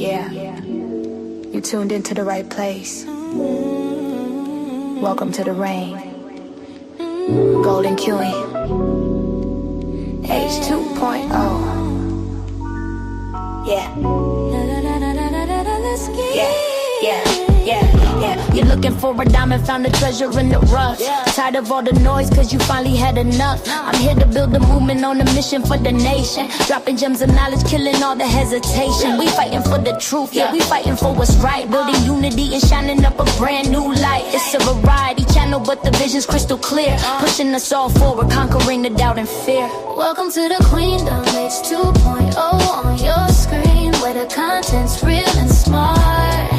Yeah, you tuned into the right place. Welcome to the rain. Golden Queuing. H2.0. Yeah. You're looking for a diamond, found a treasure in the rough. Tired of all the noise, cause you finally had enough. I'm here to build a movement on a mission for the nation. Dropping gems of knowledge, killing all the hesitation. We fighting for the truth, yeah, we fighting for what's right. Building unity and shining up a brand new light. It's a variety channel, but the vision's crystal clear. Pushing us all forward, conquering the doubt and fear. Welcome to the Queendom, it's 2.0 on your screen, where the content's real and smart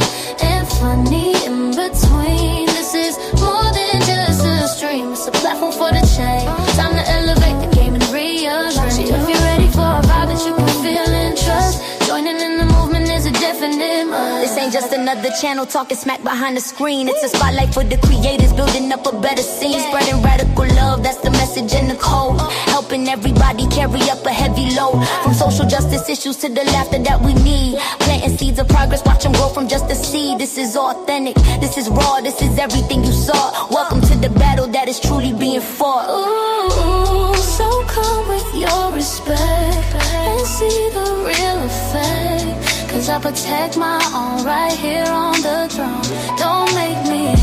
and funny in between. This is more than just a stream, it's a platform for the change. Time to elevate the game and rearrange. If you're ready for a vibe that you can feel and trust, joining in the movement is a definite must. This ain't just another channel talking smack behind the screen. It's a spotlight for the creators, building up a better scene. Spreading radical love, that's the message in the code. Helping everybody carry up a heavy load. From social justice issues to the laughter that we need. Planting seeds of progress, watch them grow from just a seed. This is authentic, this is raw, this is everything you saw. Welcome to the battle that is truly being fought. Ooh, so come with your respect and see the real effect. Cause I protect my own right here on the throne. Don't make me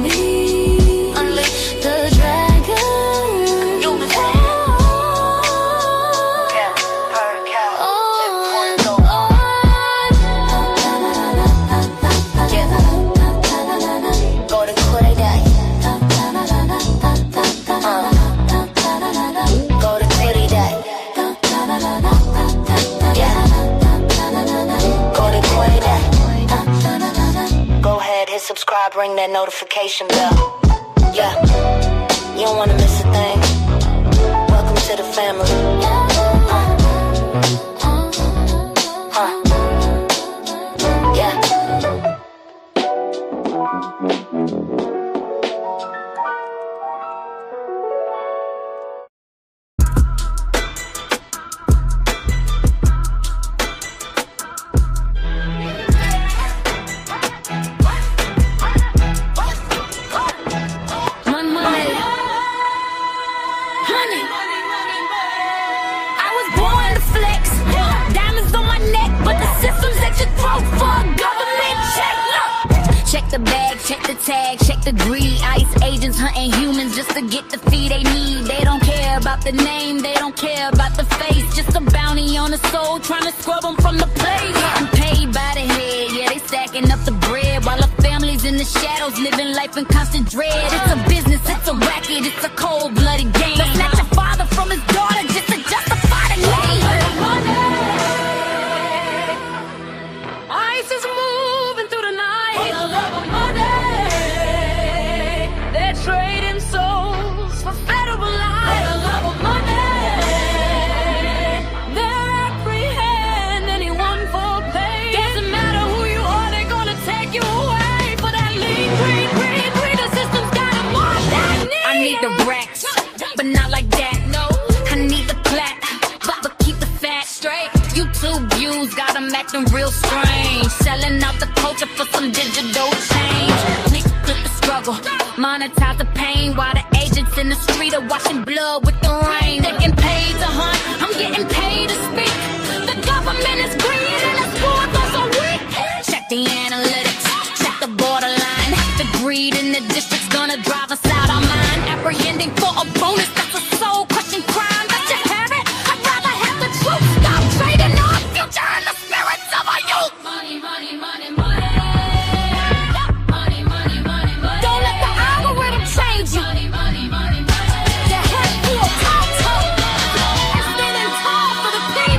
me. Unleash the dragon. Subscribe, ring that notification bell. Yeah, you don't wanna miss a thing. Welcome to the family. Yeah. Check the bag, check the tag, check the greed. ICE agents hunting humans just to get the fee they need. They don't care about the name, they don't care about the face. Just a bounty on the soul, trying to scrub them from the plate. Getting paid by the head, yeah, they stacking up the bread. While the families in the shadows living life in constant dread. It's a business, it's a racket, it's a cold-blooded game. Let's snatch a father from his daughter just to justify the name. ICE is moving through the night. For the love of money, they're trading souls for federal life. For the love of money, they'll apprehend anyone for pay. Doesn't matter who you are, they're gonna take you away. For that lean, green, the system's got them all that need. I need the racks, but not like that, no. I need the plat, but keep the fat straight. YouTube views got them acting real strange. Selling out the culture for some digital change. Click the struggle, monetize the pain. While the agents in the street are washing blood with the rain. They're getting paid to hunt, I'm getting paid to speak. The government is green and the sports are so weak. Check the analytics, check the borderline. The greed in the district's gonna drive us out our mind. Apprehending for a bonus, that's a soul-crushing crime. Let you have it, I'd rather have the truth. Stop trading our future and the spirits of our youth. Money, money, money, money. Money, money, money, money. Don't let the algorithm change you. Money, money, money, money. Your head full of talk. And standing tall for the people.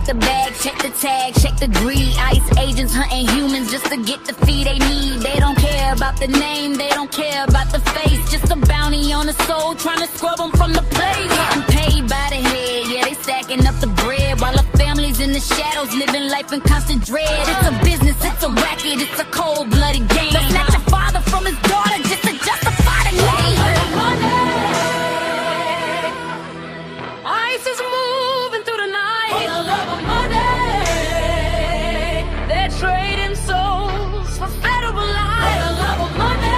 the bag, check the tag, check the greed. ICE agents hunting humans just to get the fee they need. They don't care about the name, they don't care about the face. Just a bounty on the soul, trying to scrub them from the plate. Getting paid by the head, yeah, they stacking up the bread. While the families in the shadows living life in constant dread. It's a business, it's a racket, it's a cold-blooded game. Let's snatch a father from his daughter just to justify the name. ICE is moving through the night. For the love of money, they're trading souls for federal life. For the love of money,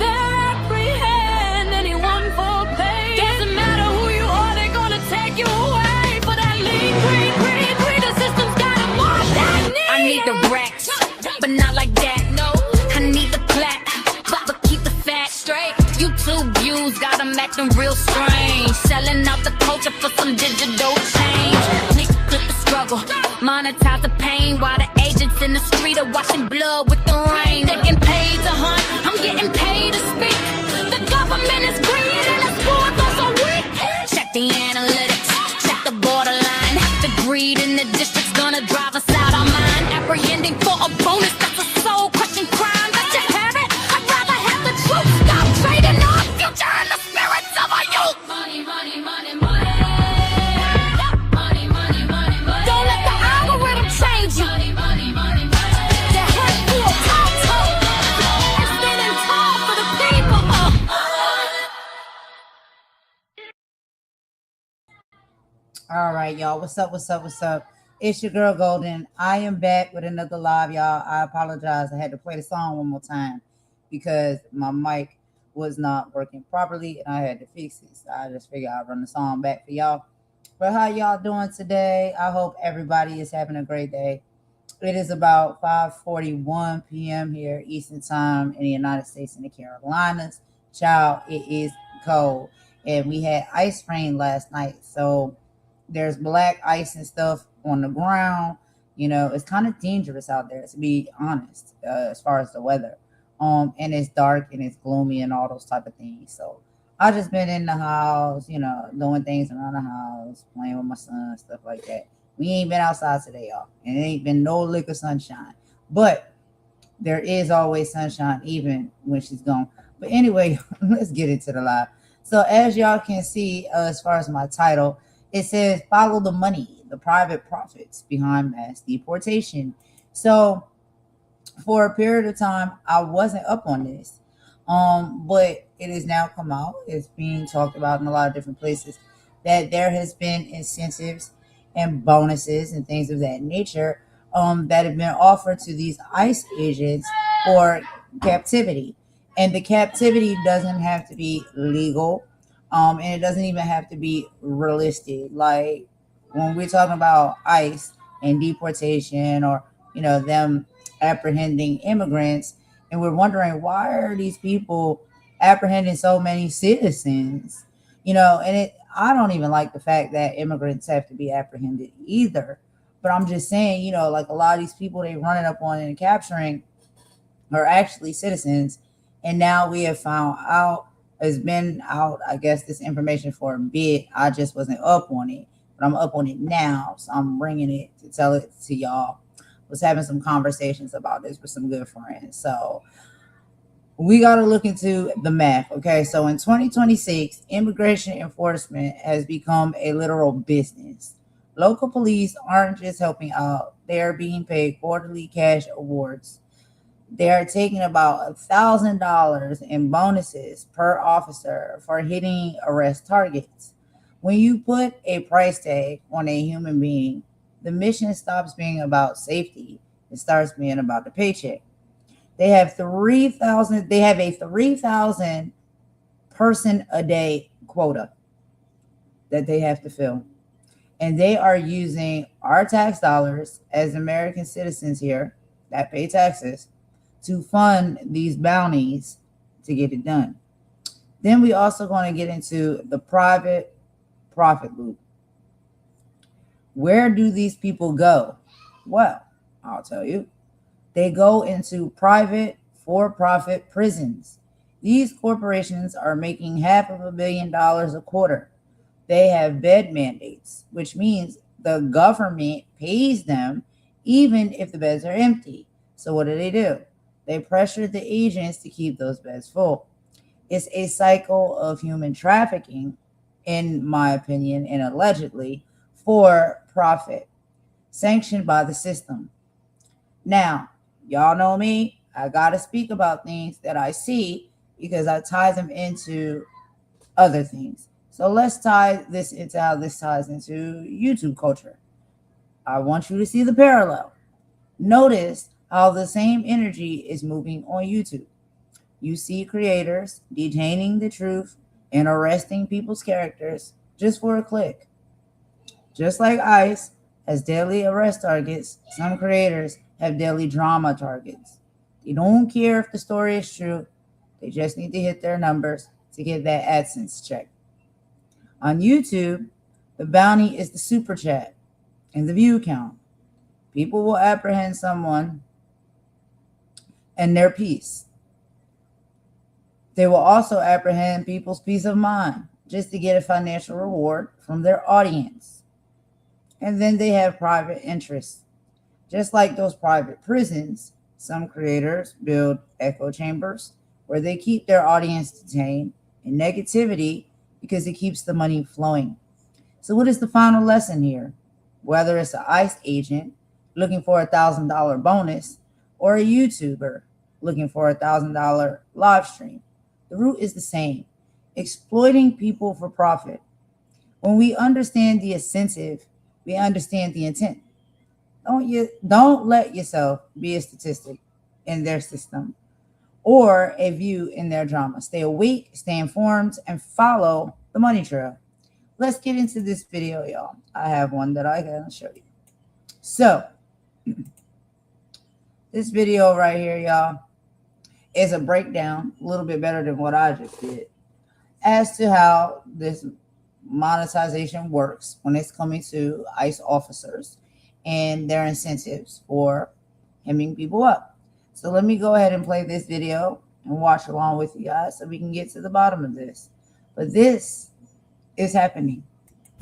they're apprehend anyone for pay. Doesn't matter who you are, they're gonna take you away for that lean green. The system's got them all that need. I need the racks, but not like that, no. I need the plaque, but keep the facts straight. YouTube views got them acting real strange. Selling out the culture for some digital change. Niggas flip the struggle, monetize the pain. While the agents in the street are washing blood with the rain. They're getting paid to hunt, I'm getting paid to speak. The government is greed and the sports are so weak. Check the analytics, check the borderline. The greed in the district's gonna drive us out our mind. Apprehending for a bonus, that's a soul-crushing crime. Let you have it, I'd rather have the truth. Stop trading our future and the spirits of our youth. Money, money, money, money. Money, money, money, money. Don't let the algorithm change you. Money, money, money, money. The head full of tall, and standing tall for the people. All right, y'all. What's up? What's up? What's up? It's your girl Golden. I am back with another live, y'all. I apologize. I had to play the song one more time because my mic was not working properly and I had to fix it. So I just figured I'd run the song back for y'all. But how y'all doing today? I hope everybody is having a great day. It is about 5:41 p.m. here Eastern Time in the United States and the Carolinas. Child, it is cold. And we had ice rain last night. So there's black ice and stuff on the ground. You know, it's kind of dangerous out there, to be honest, as far as the weather. And it's dark and it's gloomy and all those type of things. So I just been in the house, you know, doing things around the house, playing with my son, stuff like that. We ain't been outside today, y'all. And it ain't been no lick of sunshine. But there is always sunshine, even when she's gone. But anyway, let's get into the live. So as y'all can see, as far as my title, it says, follow the money, the private profits behind mass deportation. So for a period of time, I wasn't up on this. But it has now come out. It's being talked about in a lot of different places that there has been incentives and bonuses and things of that nature that have been offered to these ICE agents for captivity. And the captivity doesn't have to be legal. And it doesn't even have to be realistic. Like when we're talking about ICE and deportation, or, you know, them apprehending immigrants, and we're wondering, why are these people apprehending so many citizens? You know, and I don't even like the fact that immigrants have to be apprehended either. But I'm just saying, you know, like a lot of these people they running up on and capturing are actually citizens. And now we have found out, has been out, I guess, this information for a bit. I just wasn't up on it, but I'm up on it now. So I'm bringing it to tell it to y'all. Was having some conversations about this with some good friends. So we got to look into the math. Okay. So in 2026, immigration enforcement has become a literal business. Local police aren't just helping out. They're being paid quarterly cash awards. They're taking about $1,000 in bonuses per officer for hitting arrest targets. When you put a price tag on a human being, the mission stops being about safety. It starts being about the paycheck. They have 3,000. They have a 3,000 person a day quota that they have to fill, and they are using our tax dollars as American citizens here that pay taxes to fund these bounties to get it done. Then we also going to get into the private profit loop. Where do these people go? Well, I'll tell you. They go into private for-profit prisons. These corporations are making $500 million a quarter. They have bed mandates, which means the government pays them even if the beds are empty. So what do? They pressure the agents to keep those beds full. It's a cycle of human trafficking, in my opinion, and allegedly for profit, sanctioned by the system. Now, y'all know me, I gotta speak about things that I see because I tie them into other things. So let's tie this into how this ties into YouTube culture. I want you to see the parallel. Notice how the same energy is moving on YouTube. You see creators detaining the truth and arresting people's characters just for a click. Just like ICE has daily arrest targets, some creators have daily drama targets. They don't care if the story is true, they just need to hit their numbers to get that AdSense check. On YouTube, the bounty is the super chat and the view count. People will apprehend someone and their peace. They will also apprehend people's peace of mind just to get a financial reward from their audience. And then they have private interests. Just like those private prisons, some creators build echo chambers where they keep their audience detained in negativity because it keeps the money flowing. So, what is the final lesson here? Whether it's an ICE agent looking for $1,000 bonus or a YouTuber looking for $1,000 live stream, the root is the same: exploiting people for profit. When we understand the incentive, we understand the intent. Don't let yourself be a statistic in their system or a view in their drama. Stay awake, stay informed, and follow the money trail. Let's get into this video, y'all. I have one that I can show you. So, this video right here, y'all, is a breakdown, a little bit better than what I just did, as to how this monetization works when it's coming to ICE officers and their incentives for hemming people up. So let me go ahead and play this video and watch along with you guys so we can get to the bottom of this. But this is happening.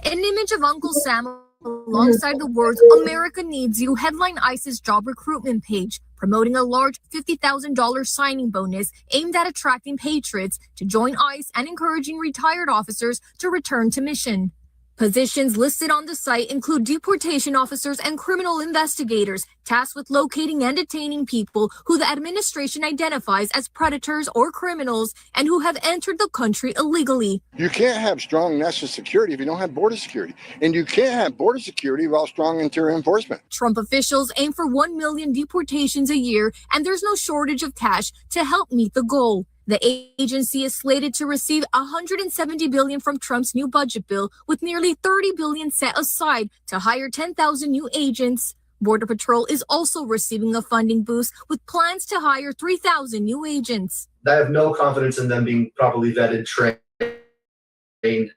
An image of Uncle Sam alongside the words "America Needs You" headline ICE's job recruitment page, promoting a large $50,000 signing bonus aimed at attracting patriots to join ICE and encouraging retired officers to return to mission. Positions listed on the site include deportation officers and criminal investigators tasked with locating and detaining people who the administration identifies as predators or criminals and who have entered the country illegally. You can't have strong national security if you don't have border security. And you can't have border security without strong interior enforcement. Trump officials aim for 1 million deportations a year, and there's no shortage of cash to help meet the goal. The agency is slated to receive $170 billion from Trump's new budget bill, with nearly $30 billion set aside to hire 10,000 new agents. Border Patrol is also receiving a funding boost, with plans to hire 3,000 new agents. I have no confidence in them being properly vetted, trained,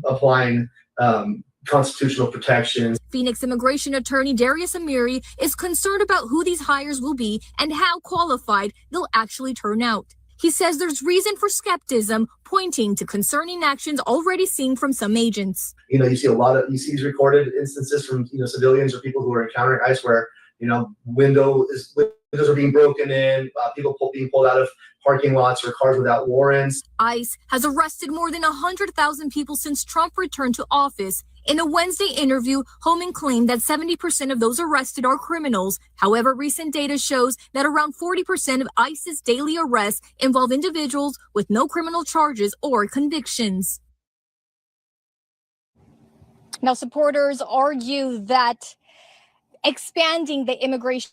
applying constitutional protections. Phoenix immigration attorney Darius Amiri is concerned about who these hires will be and how qualified they'll actually turn out. He says there's reason for skepticism, pointing to concerning actions already seen from some agents. You see these recorded instances from civilians or people who are encountering ICE where windows are being broken in, people being pulled out of parking lots or cars without warrants. ICE has arrested more than 100,000 people since Trump returned to office. In a Wednesday interview, Homan claimed that 70% of those arrested are criminals. However, recent data shows that around 40% of ICE's daily arrests involve individuals with no criminal charges or convictions. Now, supporters argue that expanding the immigration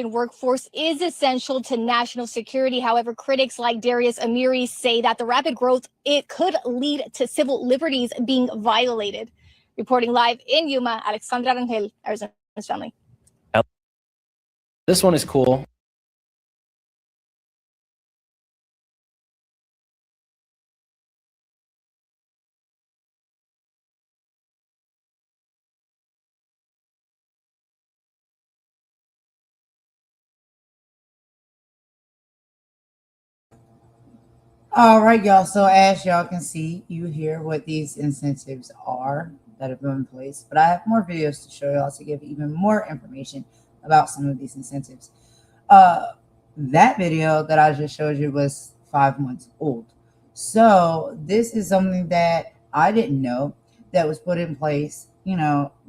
workforce is essential to national security. However, critics like Darius Amiri say that the rapid growth, it could lead to civil liberties being violated. Reporting live in Yuma, Alexandra Rangel, Arizona's Family. This one is cool. All right, y'all. So as y'all can see, you hear what these incentives are that have been in place. But I have more videos to show y'all to give even more information about some of these incentives. That video that I just showed you was 5 months old. So this is something that I didn't know that was put in place,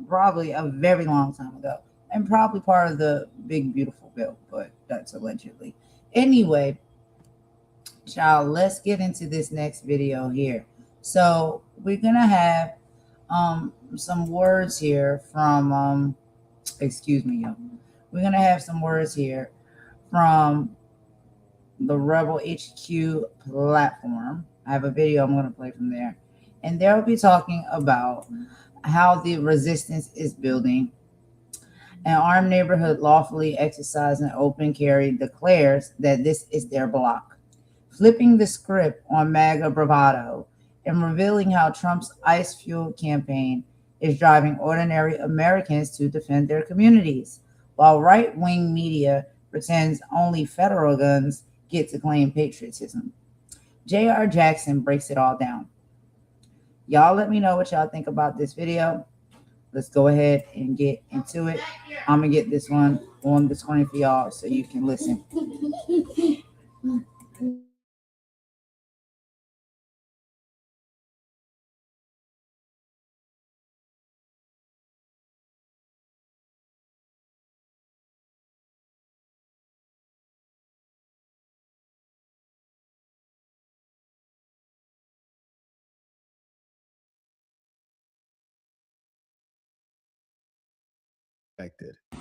probably a very long time ago, and probably part of the big beautiful bill, but that's allegedly. Anyway, child, let's get into this next video here. So we're gonna have some words here from excuse me, y'all. We're gonna have some words here from the Rebel HQ platform. I have a video I'm gonna play from there, and they'll be talking about how the resistance is building. An armed neighborhood lawfully exercising open carry declares that this is their block, flipping the script on MAGA bravado and revealing how Trump's ICE-fueled campaign is driving ordinary Americans to defend their communities, while right-wing media pretends only federal guns get to claim patriotism. J.R. Jackson breaks it all down. Y'all let me know what y'all think about this video. Let's go ahead and get into it. I'm going to get this one on the screen for y'all so you can listen.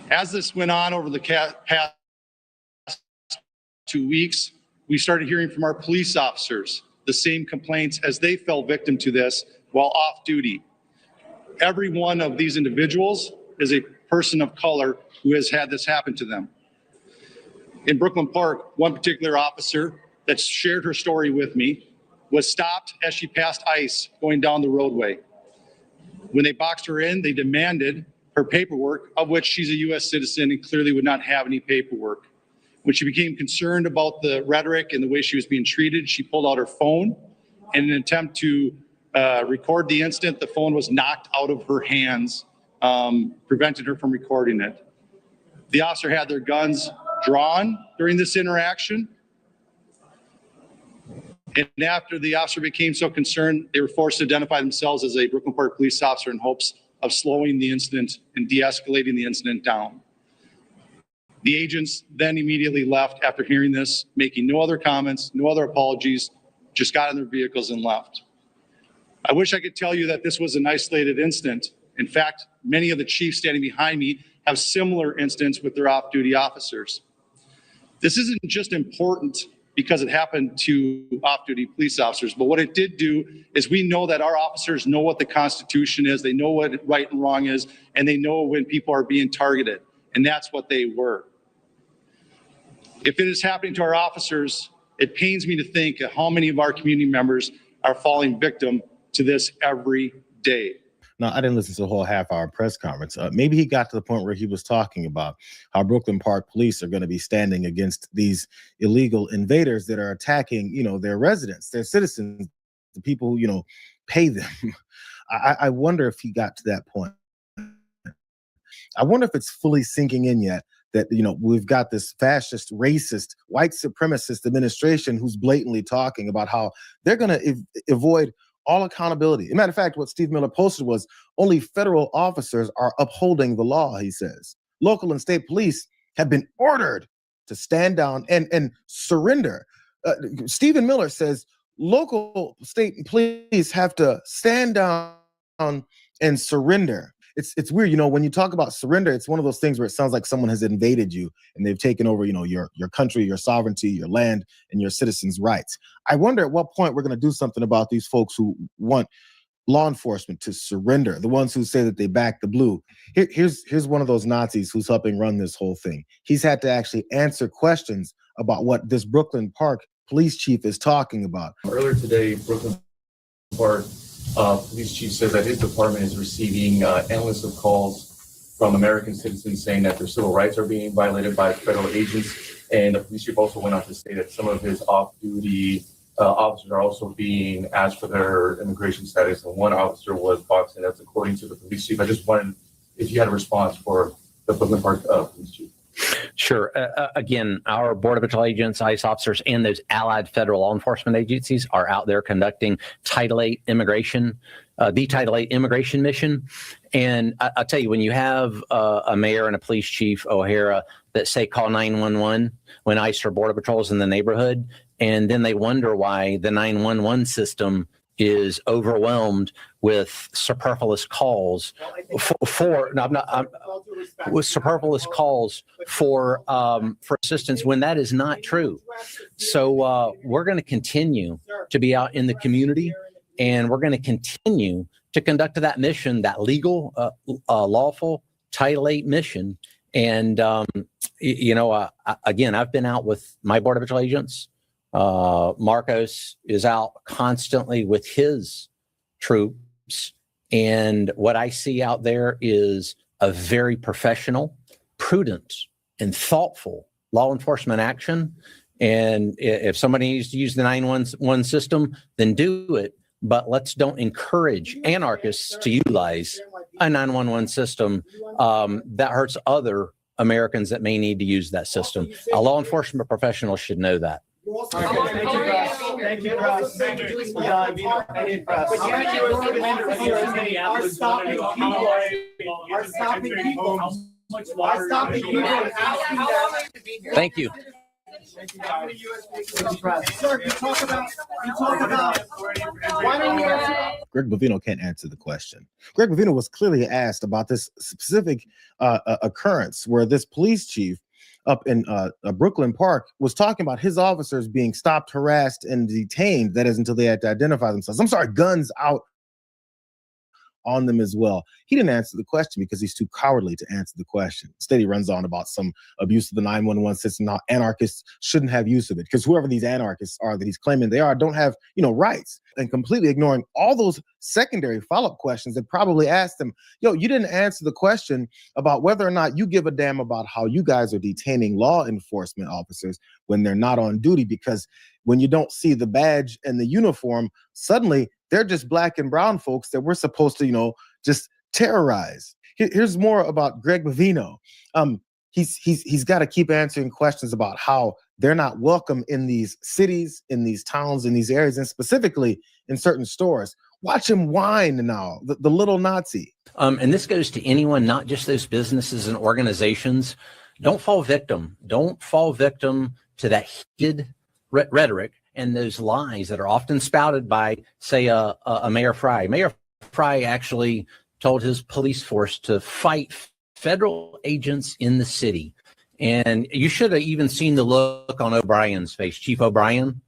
As this went on over the past 2 weeks, we started hearing from our police officers the same complaints as they fell victim to this while off duty. Every one of these individuals is a person of color who has had this happen to them. In Brooklyn Park, one particular officer that shared her story with me was stopped as she passed ICE going down the roadway. When they boxed her in, they demanded her paperwork, of which she's a U.S. citizen and clearly would not have any paperwork. When she became concerned about the rhetoric and the way she was being treated, she pulled out her phone. In an attempt to record the incident, the phone was knocked out of her hands, prevented her from recording it. The officer had their guns drawn during this interaction. And after the officer became so concerned, they were forced to identify themselves as a Brooklyn Park police officer in hopes of slowing the incident and de-escalating the incident down. The agents then immediately left after hearing this, making no other comments, no other apologies, just got in their vehicles and left. I wish I could tell you that this was an isolated incident. In fact, many of the chiefs standing behind me have similar incidents with their off-duty officers. This isn't just important because it happened to off-duty police officers, but what it did do is we know that our officers know what the Constitution is, they know what right and wrong is, and they know when people are being targeted, and that's what they were. If it is happening to our officers, it pains me to think of how many of our community members are falling victim to this every day. Now, I didn't listen to the whole half-hour press conference. Maybe he got to the point where he was talking about how Brooklyn Park police are going to be standing against these illegal invaders that are attacking, their residents, their citizens, the people who, pay them. I wonder if he got to that point. I wonder if it's fully sinking in yet that, we've got this fascist, racist, white supremacist administration who's blatantly talking about how they're going to avoid all accountability. As a matter of fact, what Steve Miller posted was only federal officers are upholding the law, he says. Local and state police have been ordered to stand down and surrender. Stephen Miller says local state police have to stand down and surrender. It's weird, when you talk about surrender, it's one of those things where it sounds like someone has invaded you and they've taken over, your country, your sovereignty, your land, and your citizens' rights. I wonder at what point we're going to do something about these folks who want law enforcement to surrender, the ones who say that they back the blue. Here's one of those Nazis who's helping run this whole thing. He's had to actually answer questions about what this Brooklyn Park police chief is talking about. Earlier today, Brooklyn Park police chief says that his department is receiving endless of calls from American citizens saying that their civil rights are being violated by federal agents. And the police chief also went on to say that some of his off-duty officers are also being asked for their immigration status, and one officer was boxing. That's according to the police chief. I just wanted if you had a response for the Brooklyn Park police chief. Sure. Again, our Border Patrol agents, ICE officers, and those allied federal law enforcement agencies are out there conducting Title VIII immigration, the Title VIII immigration mission. And I'll tell you, when you have a mayor and a police chief, O'Hara, that say call 911 when ICE or Border Patrol's in the neighborhood, and then they wonder why the 911 system is overwhelmed with superfluous calls superfluous calls for assistance when that is not true. So we're going to continue to be out in the community, and we're going to continue to conduct that mission, that legal, lawful Title VIII mission. And again, I've been out with my Border Patrol agents. Marcos is out constantly with his troops. And what I see out there is a very professional, prudent, and thoughtful law enforcement action. And if somebody needs to use the 911 system, then do it. But let's don't encourage anarchists to utilize a 911 system that hurts other Americans that may need to use that system. A law enforcement professional should know that. Thank you, Russ. Thank you, Russ. Thank you. Greg Bovino can't answer the question. Greg Bovino was clearly asked about this specific occurrence where this police chief up in Brooklyn Park was talking about his officers being stopped, harassed, and detained. That is until they had to identify themselves. I'm sorry, guns out on them as well. He didn't answer the question because he's too cowardly to answer the question. Instead, he runs on about some abuse of the 911 system. Now, anarchists shouldn't have use of it because whoever these anarchists are that he's claiming they are don't have, rights, and completely ignoring all those secondary follow-up questions that probably asked them, you didn't answer the question about whether or not you give a damn about how you guys are detaining law enforcement officers when they're not on duty, because when you don't see the badge and the uniform, suddenly they're just black and brown folks that we're supposed to, just terrorize. Here's more about Greg Bovino. He's got to keep answering questions about how they're not welcome in these cities, in these towns, in these areas, and specifically in certain stores. Watch him whine now, the little Nazi. And this goes to anyone, not just those businesses and organizations. Don't fall victim. Don't fall victim to that heated rhetoric and those lies that are often spouted by, say, a Mayor Fry. Mayor Fry actually told his police force to fight federal agents in the city. And you should have even seen the look on O'Brien's face. Chief O'Brien,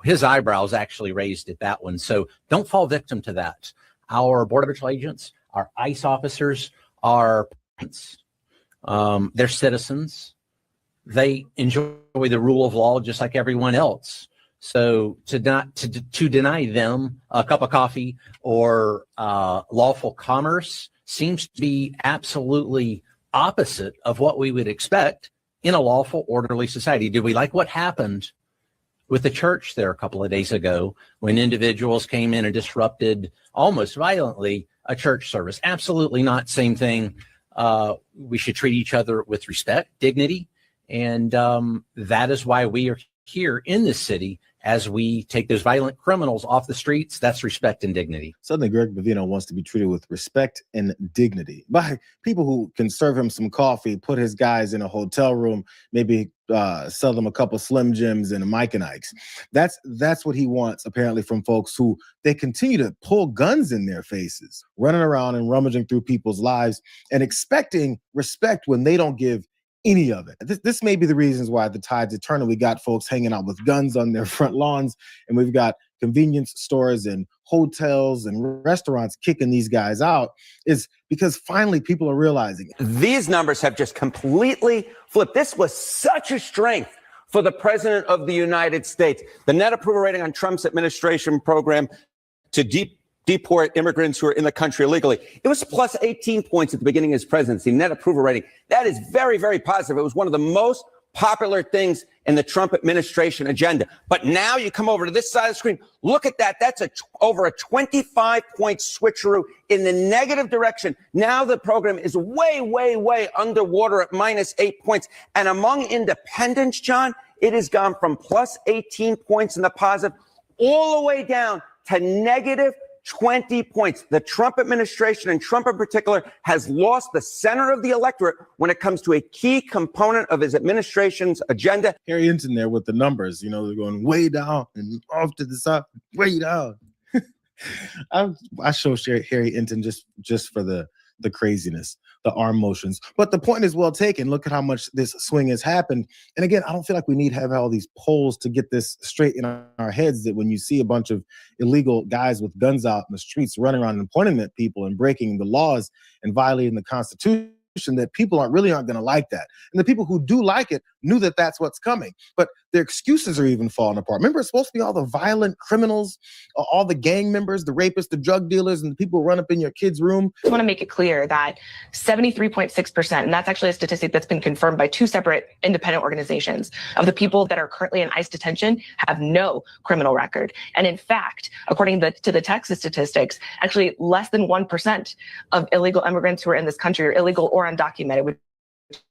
his eyebrows actually raised at that one. So don't fall victim to that. Our Border Patrol agents, our ICE officers, are parents. They're citizens. They enjoy the rule of law just like everyone else. So to deny them a cup of coffee or lawful commerce seems to be absolutely opposite of what we would expect in a lawful, orderly society. Did we like what happened with the church there a couple of days ago when individuals came in and disrupted almost violently a church service? Absolutely not. Same thing. We should treat each other with respect, dignity, and that is why we are here in this city. As we take those violent criminals off the streets, that's respect and dignity. Suddenly, Greg Bovino wants to be treated with respect and dignity by people who can serve him some coffee, put his guys in a hotel room, maybe sell them a couple Slim Jims and a Mike and Ike's. That's what he wants, apparently, from folks who they continue to pull guns in their faces, running around and rummaging through people's lives and expecting respect when they don't give any of it. This may be the reasons why the tides are turning. We got folks hanging out with guns on their front lawns, and we've got convenience stores and hotels and restaurants kicking these guys out, is because finally people are realizing it. These numbers have just completely flipped. This was such a strength for the president of the United States. The net approval rating on Trump's administration program to deport immigrants who are in the country illegally. It was plus 18 points at the beginning of his presidency, net approval rating. That is very, very positive. It was one of the most popular things in the Trump administration agenda. But now you come over to this side of the screen. Look at that. That's over a 25-point switcheroo in the negative direction. Now the program is way, way, way underwater at -8 points. And among independents, John, it has gone from plus 18 points in the positive all the way down to negative 20 points. The Trump administration, and Trump in particular, has lost the center of the electorate when it comes to a key component of his administration's agenda. Harry Hinton there with the numbers, you know, they're going way down and off to the side, way down. I show Harry Hinton just for the craziness, the arm motions. But the point is well taken. Look at how much this swing has happened. And again, I don't feel like we need to have all these polls to get this straight in our heads, that when you see a bunch of illegal guys with guns out in the streets running around and pointing at people and breaking the laws and violating the Constitution, that people aren't going to like that. And the people who do like it knew that that's what's coming. But their excuses are even falling apart. Remember, it's supposed to be all the violent criminals, all the gang members, the rapists, the drug dealers, and the people who run up in your kid's room. I want to make it clear that 73.6%, and that's actually a statistic that's been confirmed by two separate independent organizations, of the people that are currently in ICE detention have no criminal record. And in fact, according to the Texas statistics, actually less than 1% of illegal immigrants who are in this country, are illegal or undocumented, which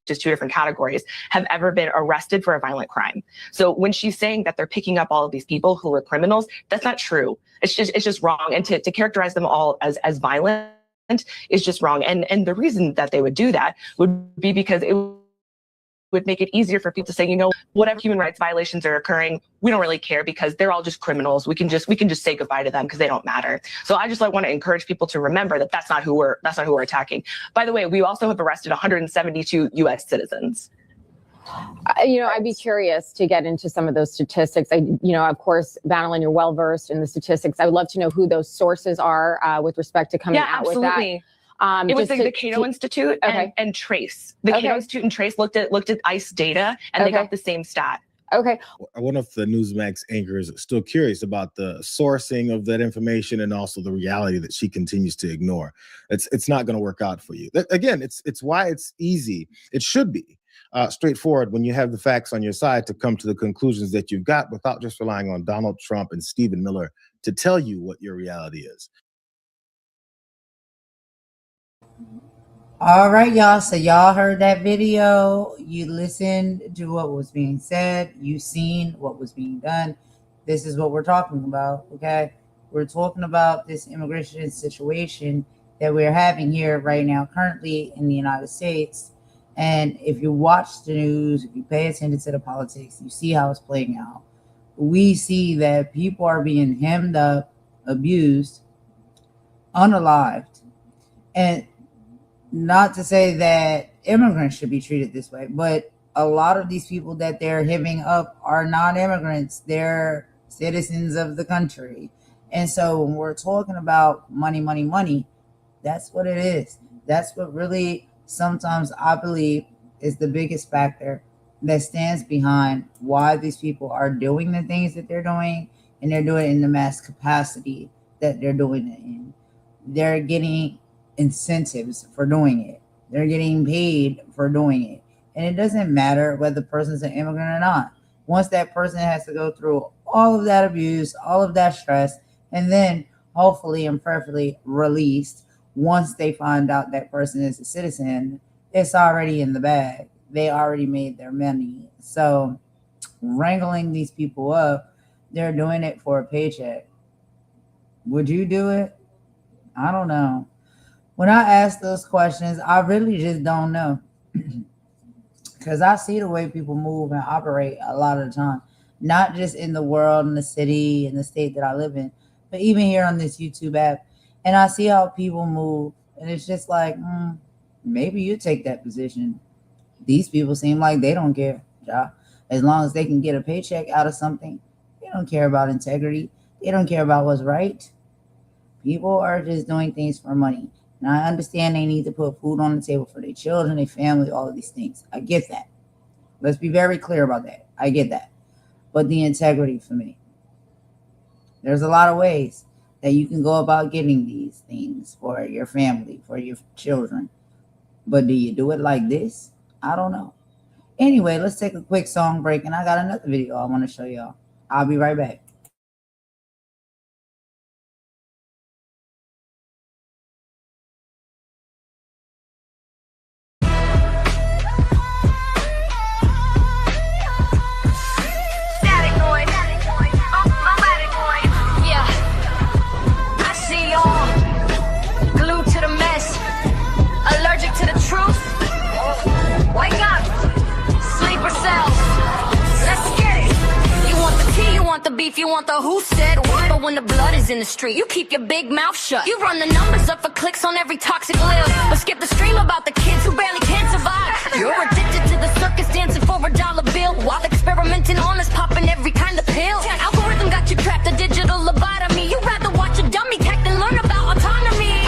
is two different categories, have ever been arrested for a violent crime. So when she's saying that they're picking up all of these people who are criminals, that's not true. It's just wrong. And to characterize them all as violent is just wrong. And the reason that they would do that would be because it would make it easier for people to say, you know, whatever human rights violations are occurring, we don't really care because they're all just criminals. We can just say goodbye to them because they don't matter. So I just want to encourage people to remember that that's not who we're attacking. By the way, we also have arrested 172 U.S. citizens. I'd be curious to get into some of those statistics. Of course, Madeline, you're well versed in the statistics. I would love to know who those sources are with respect to coming out with that. It was the Cato Institute and Trace. The Cato Institute and Trace looked at ICE data, and they got the same stat. Okay. One of the Newsmax anchors is still curious about the sourcing of that information and also the reality that she continues to ignore. It's not going to work out for you. Again, it's why it's easy. It should be straightforward when you have the facts on your side to come to the conclusions that you've got without just relying on Donald Trump and Stephen Miller to tell you what your reality is. All right, y'all. So y'all heard that video. You listened to what was being said. You seen what was being done. This is what we're talking about, okay? We're talking about this immigration situation that we're having here right now, currently in the United States. And if you watch the news, if you pay attention to the politics, you see how it's playing out. We see that people are being hemmed up, abused, unalived. And not to say that immigrants should be treated this way, but a lot of these people that they're hemming up are non-immigrants. They're citizens of the country. And so when we're talking about money, money, money, that's what it is. That's what really sometimes I believe is the biggest factor that stands behind why these people are doing the things that they're doing, and they're doing it in the mass capacity that they're doing it in. They're getting incentives for doing it. They're getting paid for doing it. And it doesn't matter whether the person's an immigrant or not. Once that person has to go through all of that abuse, all of that stress, and then hopefully and preferably released, once they find out that person is a citizen, it's already in the bag. They already made their money. So wrangling these people up, they're doing it for a paycheck. Would you do it? I don't know. When I ask those questions, I really just don't know. Because I see the way people move and operate a lot of the time. Not just in the world, in the city, in the state that I live in, but even here on this YouTube app. And I see how people move. And it's just like, maybe you take that position. These people seem like they don't care. As long as they can get a paycheck out of something, they don't care about integrity. They don't care about what's right. People are just doing things for money. And I understand they need to put food on the table for their children, their family, all of these things. I get that. Let's be very clear about that. I get that. But the integrity for me. There's a lot of ways that you can go about getting these things for your family, for your children. But do you do it like this? I don't know. Anyway, let's take a quick song break, and I got another video I want to show y'all. I'll be right back. The beef, you want the who said what, but when the blood is in the street, you keep your big mouth shut. You run the numbers up for clicks on every toxic lil, but skip the stream about the kids who barely can survive. You're addicted to the circus dancing for $1 bill, while experimenting on us popping every kind of pill. Algorithm got you trapped, a digital lobotomy. You'd rather watch a dummy tech than learn about autonomy.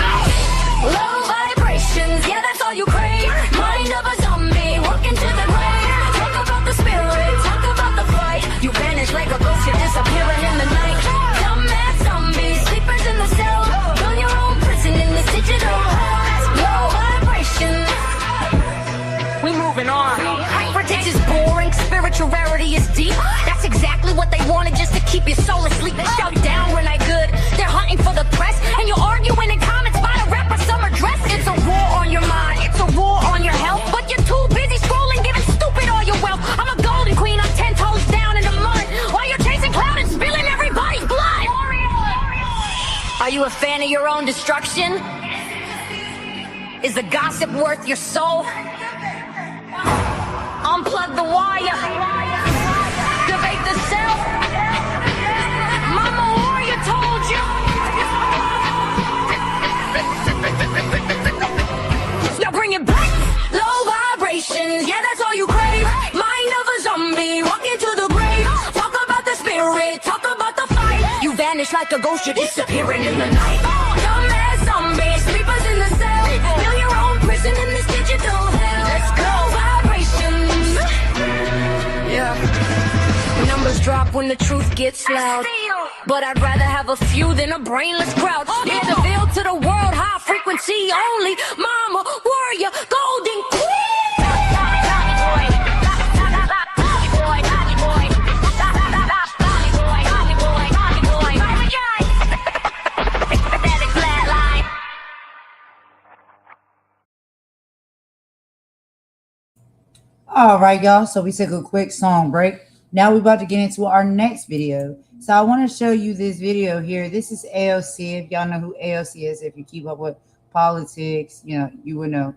Low vibrations, yeah, that's all you crave. Mind of a zombie, walking to the grave. Talk about the spirit, talk about the fight. You vanish like a ghost, you're disappearing in the night. Dumbass zombies, sleepers in the cell. Build your own prison in this digital hell. Low vibrations. We moving on. Hypertext is boring, spiritual rarity is deep. That's exactly what they wanted, just to keep your soul asleep. They shout down when I good. They're hunting for the press, and you're arguing in comments about a rapper summer dress. It's a war on your mind, it's a war on your health, but you're too busy scrolling, giving stupid all your wealth. I'm a golden queen, I'm 10 toes down in the mud, while you're chasing cloud and spilling everybody's blood. Are you a fan of your own destruction? Is the gossip worth your soul? Unplug the wire. Debate the self. Mama Warrior told you. Now bring it back. Low vibrations. Yeah, that's all you crave. Mind of a zombie. Walking to the grave. Talk about the spirit. Talk about the fight. You vanish like a ghost. You're disappearing in the night. Dumbass zombies. Sleepers in the cell. Build your own prison in this digital hell. Let's go. Yeah. Numbers drop when the truth gets loud, but I'd rather have a few than a brainless crowd. Yeah, the veil to the world, high frequency only. Mama, warrior, golden queen. All right, y'all. So we took a quick song break. Now we're about to get into our next video. So I want to show you this video here. This is AOC. If y'all know who AOC is, if you keep up with politics, you know, you would know.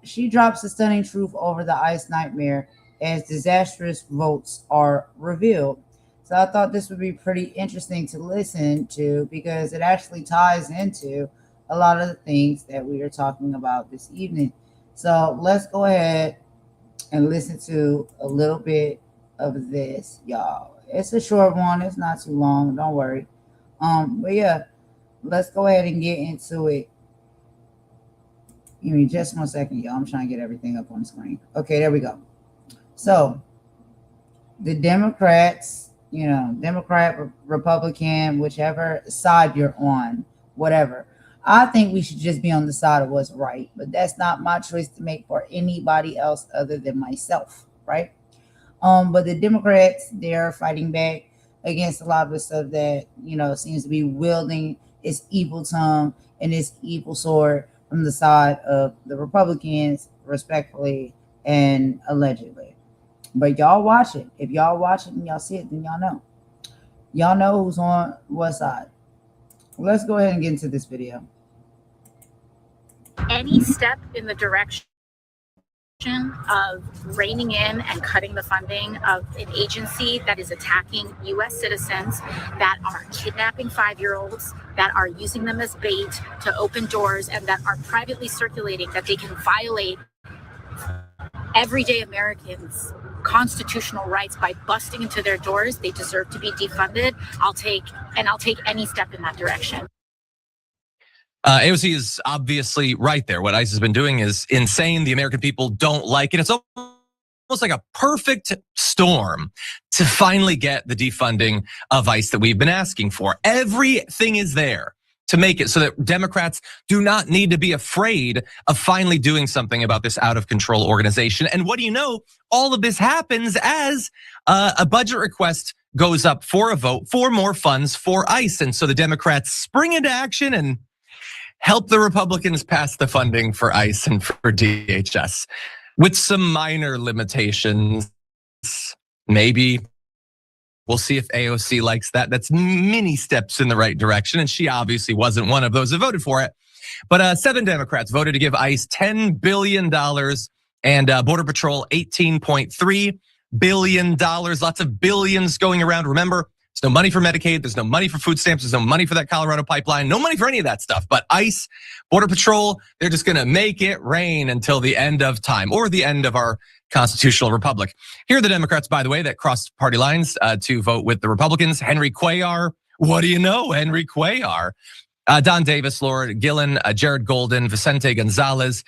She drops a stunning truth over the ICE nightmare as disastrous votes are revealed. So I thought this would be pretty interesting to listen to because it actually ties into a lot of the things that we are talking about this evening. So let's go ahead and listen to a little bit of this, y'all. It's a short one. It's not too long. Don't worry. But yeah, let's go ahead and get into it. Give me just 1 second, y'all. I'm trying to get everything up on the screen. Okay, there we go. So the Democrats, you know, Democrat, Republican, whichever side you're on, whatever. I think we should just be on the side of what's right, but that's not my choice to make for anybody else other than myself, right? But the Democrats, they're fighting back against a lot of the stuff that, you know, seems to be wielding its evil tongue and its evil sword from the side of the Republicans, respectfully and allegedly. But y'all watch it. If y'all watch it and y'all see it, then y'all know. Y'all know who's on what side. Let's go ahead and get into this video. Any step in the direction of reining in and cutting the funding of an agency that is attacking U.S. citizens, that are kidnapping 5-year-olds, that are using them as bait to open doors, and that are privately circulating that they can violate everyday Americans' constitutional rights by busting into their doors, they deserve to be defunded. I'll take any step in that direction. AOC is obviously right there. What ICE has been doing is insane. The American people don't like it. It's almost like a perfect storm to finally get the defunding of ICE that we've been asking for. Everything is there. to make it so that Democrats do not need to be afraid of finally doing something about this out of control organization. And what do you know? All of this happens as a budget request goes up for a vote for more funds for ICE. And so the Democrats spring into action and help the Republicans pass the funding for ICE and for DHS with some minor limitations. Maybe we'll see if AOC likes that. That's many steps in the right direction. And she obviously wasn't one of those who voted for it. But 7 Democrats voted to give ICE $10 billion and Border Patrol $18.3 billion. Lots of billions going around. Remember, there's no money for Medicaid. There's no money for food stamps. There's no money for that Colorado pipeline. No money for any of that stuff. But ICE, Border Patrol, they're just going to make it rain until the end of time or the end of our constitutional republic. Here are the Democrats, by the way, that crossed party lines to vote with the Republicans. Henry Cuellar. What do you know? Henry Cuellar. Don Davis, Laura Gillen, Jared Golden, Vicente Gonzalez,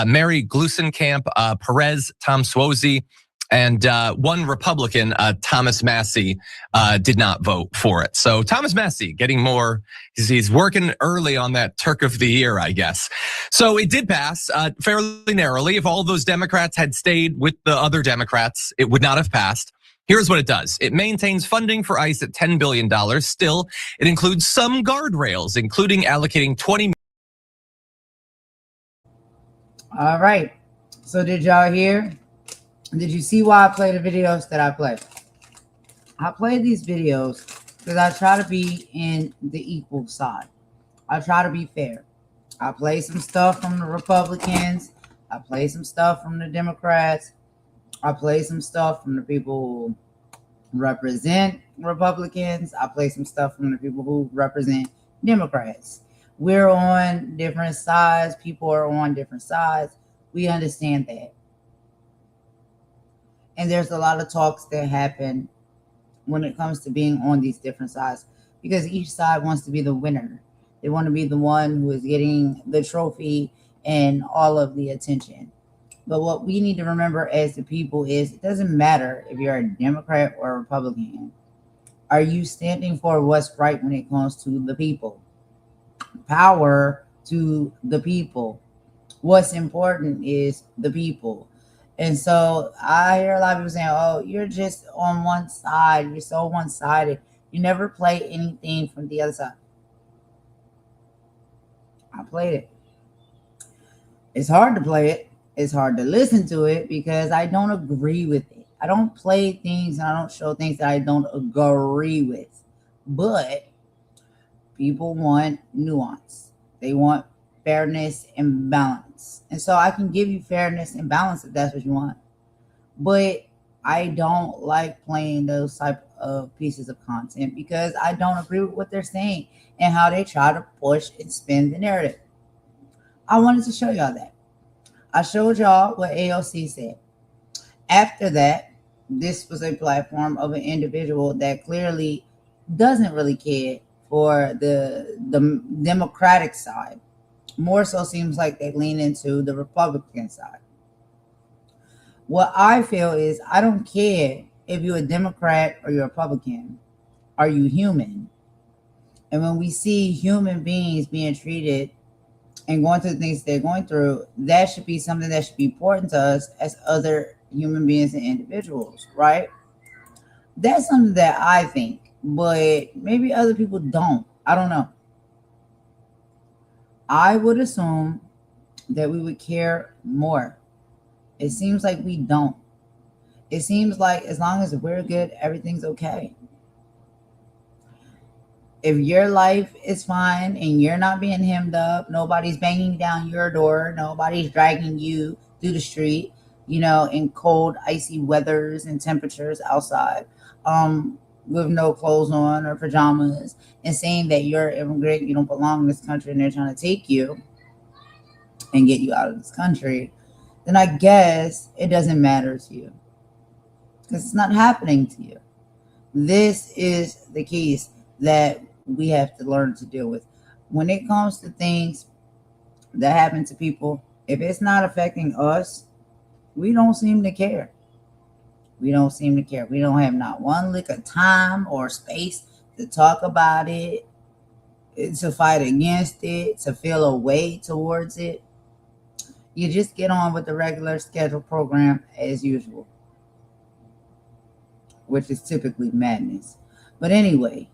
Mary Glusenkamp, Perez, Tom Suozzi, and one Republican, Thomas Massey, did not vote for it. So Thomas Massey getting more, he's working early on that Turk of the Year, I guess. So it did pass fairly narrowly. If all those Democrats had stayed with the other Democrats, it would not have passed. Here's what it does. It maintains funding for ICE at $10 billion. Still, it includes some guardrails, including allocating $20 million. All right. So did y'all hear? Did you see why I play the videos that I play? I play these videos because I try to be in the equal side. I try to be fair. I play some stuff from the Republicans. I play some stuff from the Democrats. I play some stuff from the people who represent Republicans. I play some stuff from the people who represent Democrats. We're on different sides. People are on different sides. We understand that. And there's a lot of talks that happen when it comes to being on these different sides because each side wants to be the winner. They want to be the one who is getting the trophy and all of the attention. But what we need to remember as the people is it doesn't matter if you're a Democrat or a Republican. Are you standing for what's right when it comes to the people? Power to the people. What's important is the people. And so I hear a lot of people saying, oh, you're just on one side. You're so one-sided. You never play anything from the other side. I played it. It's hard to play it. It's hard to listen to it because I don't agree with it. I don't play things and I don't show things that I don't agree with. But people want nuance. They want fairness and balance. And so I can give you fairness and balance if that's what you want. But I don't like playing those type of pieces of content because I don't agree with what they're saying and how they try to push and spin the narrative. I wanted to show y'all that. I showed y'all what AOC said. After that, this was a platform of an individual that clearly doesn't really care for the Democratic side. More so seems like they lean into the Republican side. What I feel is I don't care if you're a Democrat or you're a Republican. Are you human? And when we see human beings being treated and going through the things they're going through, that should be something that should be important to us as other human beings and individuals, right? That's something that I think, but maybe other people don't. I don't know. I would assume that we would care more. It seems like we don't. It seems like as long as we're good, everything's okay. If your life is fine and you're not being hemmed up, nobody's banging down your door, nobody's dragging you through the street, in cold, icy weathers and temperatures outside, with no clothes on or pajamas, and saying that you're an immigrant, you don't belong in this country, and they're trying to take you and get you out of this country, then I guess it doesn't matter to you because it's not happening to you. This is the case that we have to learn to deal with. When it comes to things that happen to people, if it's not affecting us, we don't seem to care. We don't seem to care. We don't have not one lick of time or space to talk about it. to fight against it, to feel a way towards it. You just get on with the regular scheduled program as usual, which is typically madness. But anyway,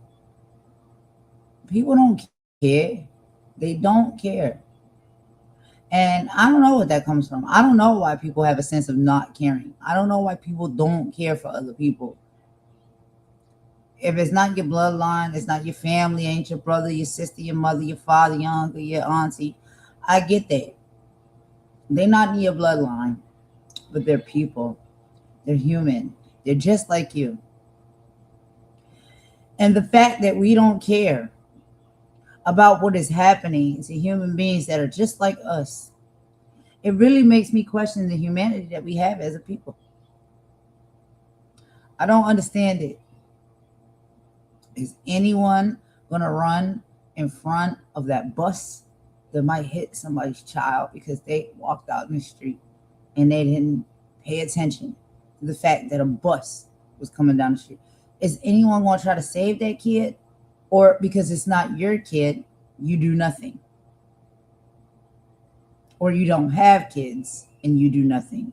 people don't care. They don't care. And I don't know what that comes from. I don't know why people have a sense of not caring. I don't know why people don't care for other people. If it's not your bloodline, it's not your family, ain't your brother, your sister, your mother, your father, your uncle, your auntie. I get that. They're not in your bloodline, but they're people. They're human. They're just like you. And the fact that we don't care about what is happening to human beings that are just like us, it really makes me question the humanity that we have as a people. I don't understand it. Is anyone going to run in front of that bus that might hit somebody's child because they walked out in the street and they didn't pay attention to the fact that a bus was coming down the street? Is anyone going to try to save that kid? Or because it's not your kid, you do nothing? Or you don't have kids and you do nothing?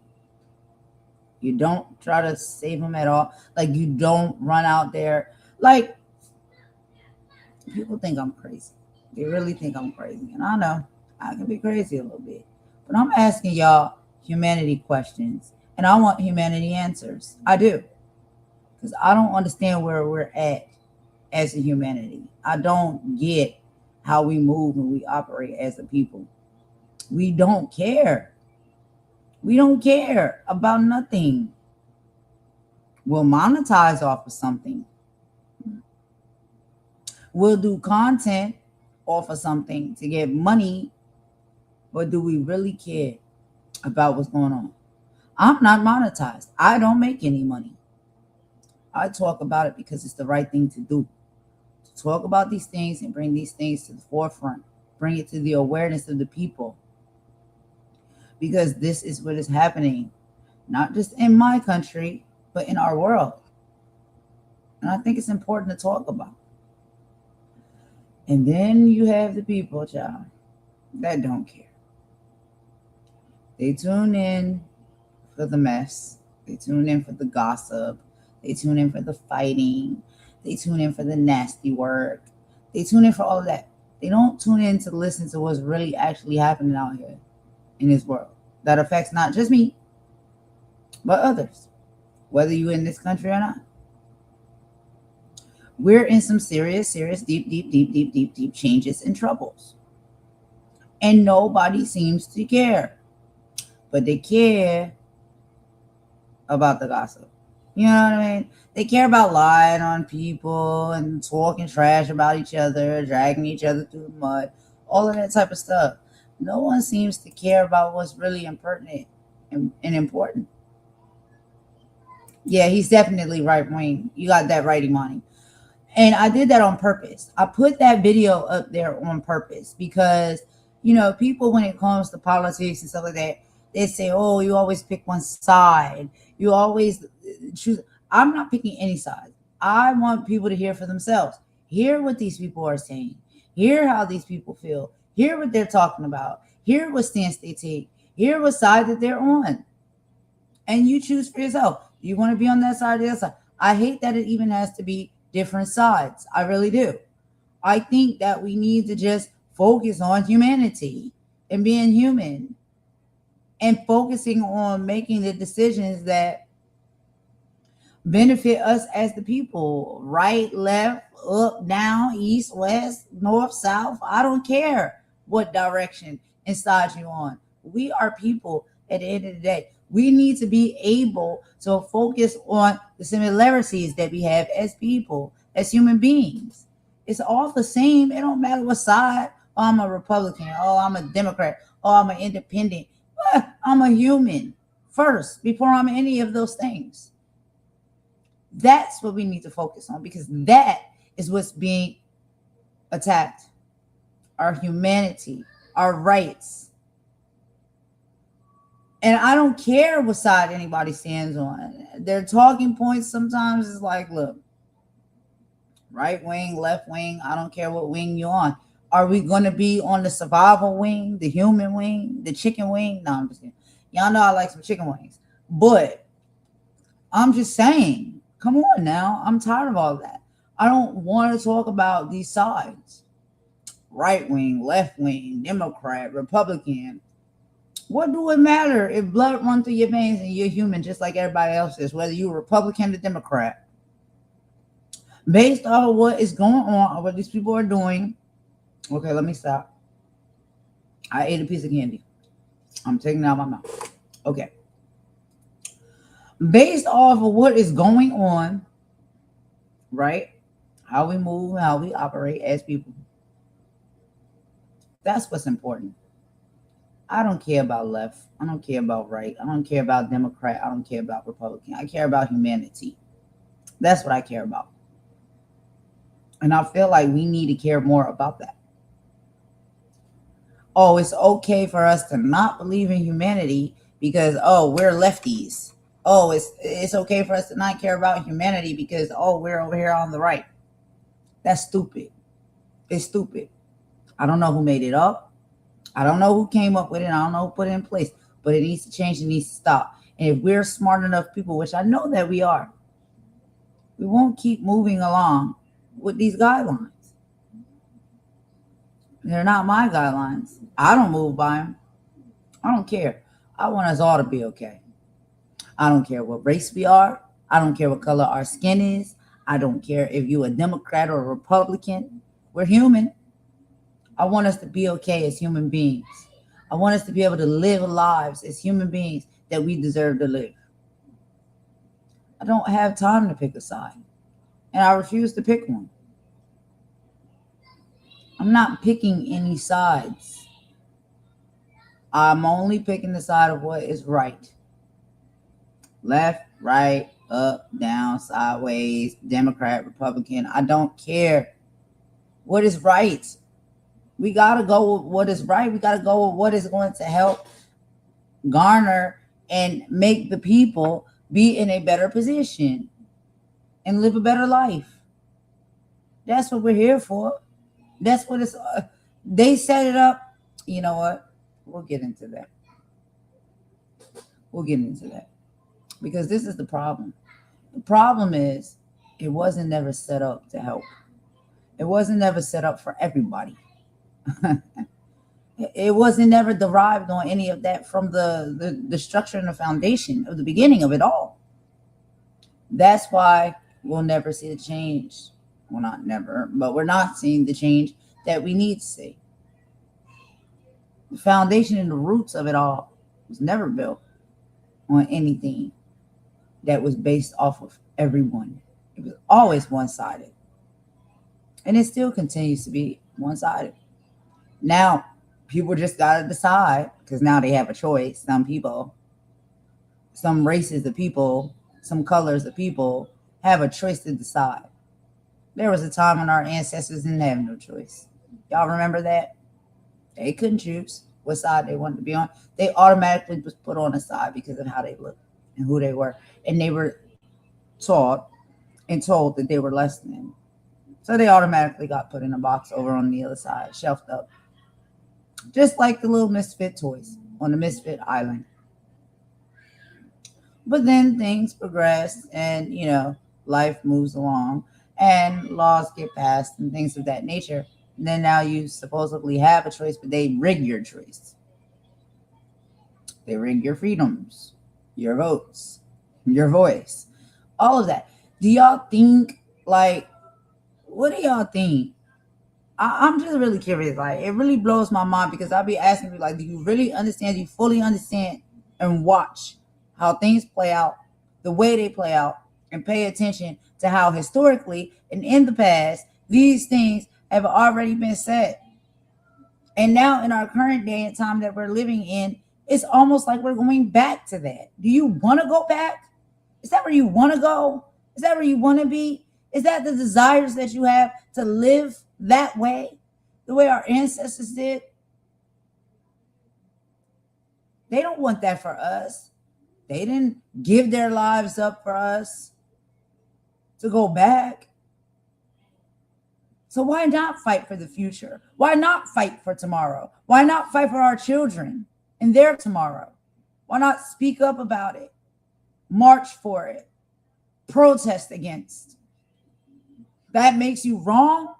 You don't try to save them at all? Like, you don't run out there? Like, people think I'm crazy. They really think I'm crazy. And I know I can be crazy a little bit. But I'm asking y'all humanity questions. And I want humanity answers. I do. Because I don't understand where we're at as a humanity. I don't get how we move and we operate as a people. We don't care. We don't care about nothing. We'll monetize off of something. We'll do content off of something to get money, but do we really care about what's going on? I'm not monetized. I don't make any money. I talk about it because it's the right thing to do. To talk about these things and bring these things to the forefront. Bring it to the awareness of the people. Because this is what is happening, not just in my country, but in our world. And I think it's important to talk about. And then you have the people, child, that don't care. They tune in for the mess. They tune in for the gossip. They tune in for the fighting. They tune in for the nasty work. They tune in for all of that. They don't tune in to listen to what's really actually happening out here in this world that affects not just me, but others, whether you're in this country or not. We're in some serious, deep changes and troubles. And nobody seems to care. But they care about the gossip. You know what I mean? They care about lying on people and talking trash about each other, dragging each other through the mud, all of that type of stuff. No one seems to care about what's really impertinent and important. Yeah, he's definitely right wing. You got that right, Imani. And I did that on purpose. I put that video up there on purpose because, you know, people, when it comes to politics and stuff like that, they say, oh, you always pick one side. You always choose. I'm not picking any side. I want people to hear for themselves. Hear what these people are saying. Hear how these people feel. Hear what they're talking about. Hear what stance they take. Hear what side that they're on. And you choose for yourself. You want to be on that side or the other side. I hate that it even has to be different sides. I really do. I think that we need to just focus on humanity and being human and focusing on making the decisions that benefit us as the people. Right, left, up, down, east, west, north, south. I don't care what direction and side you're on. We are people at the end of the day. We need to be able to focus on the similarities that we have as people, as human beings. It's all the same. It don't matter what side. Oh, I'm a Republican. Oh, I'm a Democrat. Oh, I'm an independent. I'm a human first before I'm any of those things. That's what we need to focus on because that is what's being attacked. Our humanity, our rights. And I don't care what side anybody stands on. Their talking points sometimes is like, look, right wing, left wing, I don't care what wing you're on. Are we going to be on the survival wing, the human wing, the chicken wing? No, I'm just kidding. Y'all know I like some chicken wings. But I'm just saying, come on now. I'm tired of all that. I don't want to talk about these sides. Right wing, left wing, Democrat, Republican. What do it matter if blood runs through your veins and you're human just like everybody else is, whether you're Republican or Democrat? Based off of what is going on, what these people are doing. Okay, let me stop. I ate a piece of candy. I'm taking it out of my mouth. Okay. Based off of what is going on, right? How we move, how we operate as people. That's what's important. I don't care about left. I don't care about right. I don't care about Democrat. I don't care about Republican. I care about humanity. That's what I care about. And I feel like we need to care more about that. Oh, it's okay for us to not believe in humanity because, oh, we're lefties. Oh, it's okay for us to not care about humanity because, oh, we're over here on the right. That's stupid. It's stupid. I don't know who made it up. I don't know who came up with it. I don't know who put it in place. But it needs to change. It needs to stop. And if we're smart enough people, which I know that we are, we won't keep moving along with these guidelines. They're not my guidelines. I don't move by them. I don't care. I want us all to be okay. I don't care what race we are. I don't care what color our skin is. I don't care if you're a Democrat or a Republican. We're human. I want us to be okay as human beings. I want us to be able to live lives as human beings that we deserve to live. I don't have time to pick a side. And I refuse to pick one. I'm not picking any sides. I'm only picking the side of what is right. Left, right, up, down, sideways, Democrat, Republican. I don't care. What is right? We got to go with what is right. We got to go with what is going to help garner and make the people be in a better position and live a better life. That's what we're here for. That's what it's. They set it up. You know what? We'll get into that. We'll get into that. Because this is the problem. The problem is it wasn't never set up to help. It wasn't never set up for everybody. It wasn't never derived on any of that from the structure and the foundation of the beginning of it all. That's why we'll never see the change. Well, not never, but we're not seeing the change that we need to see. The foundation and the roots of it all was never built on anything that was based off of everyone. It was always one-sided. And it still continues to be one-sided. Now, people just got to decide, because now they have a choice. Some people, some races of people, some colors of people have a choice to decide. There was a time when our ancestors didn't have no choice. Y'all remember that? They couldn't choose what side they wanted to be on. They automatically was put on a side because of how they looked and who they were. And they were taught and told that they were less than. So they automatically got put in a box over on the other side, shelved up. Just like the little misfit toys on the misfit island. But then things progress and, you know, life moves along and laws get passed and things of that nature. And then now you supposedly have a choice, but they rig your choice. They rig your freedoms, your votes, your voice, all of that. Do y'all think, like, what do y'all think? I'm just really curious. Like, it really blows my mind because I'll be asking people, like, do you really understand? Do you fully understand and watch how things play out, the way they play out, and pay attention to how historically and in the past, these things have already been said. And now in our current day and time that we're living in, it's almost like we're going back to that. Do you want to go back? Is that where you want to go? Is that where you want to be? Is that the desires that you have to live that way, the way our ancestors did? They don't want that for us. They didn't give their lives up for us to go back. So why not fight for the future? Why not fight for tomorrow? Why not fight for our children and their tomorrow? Why not speak up about it? March for it. Protest against. That makes you wrong.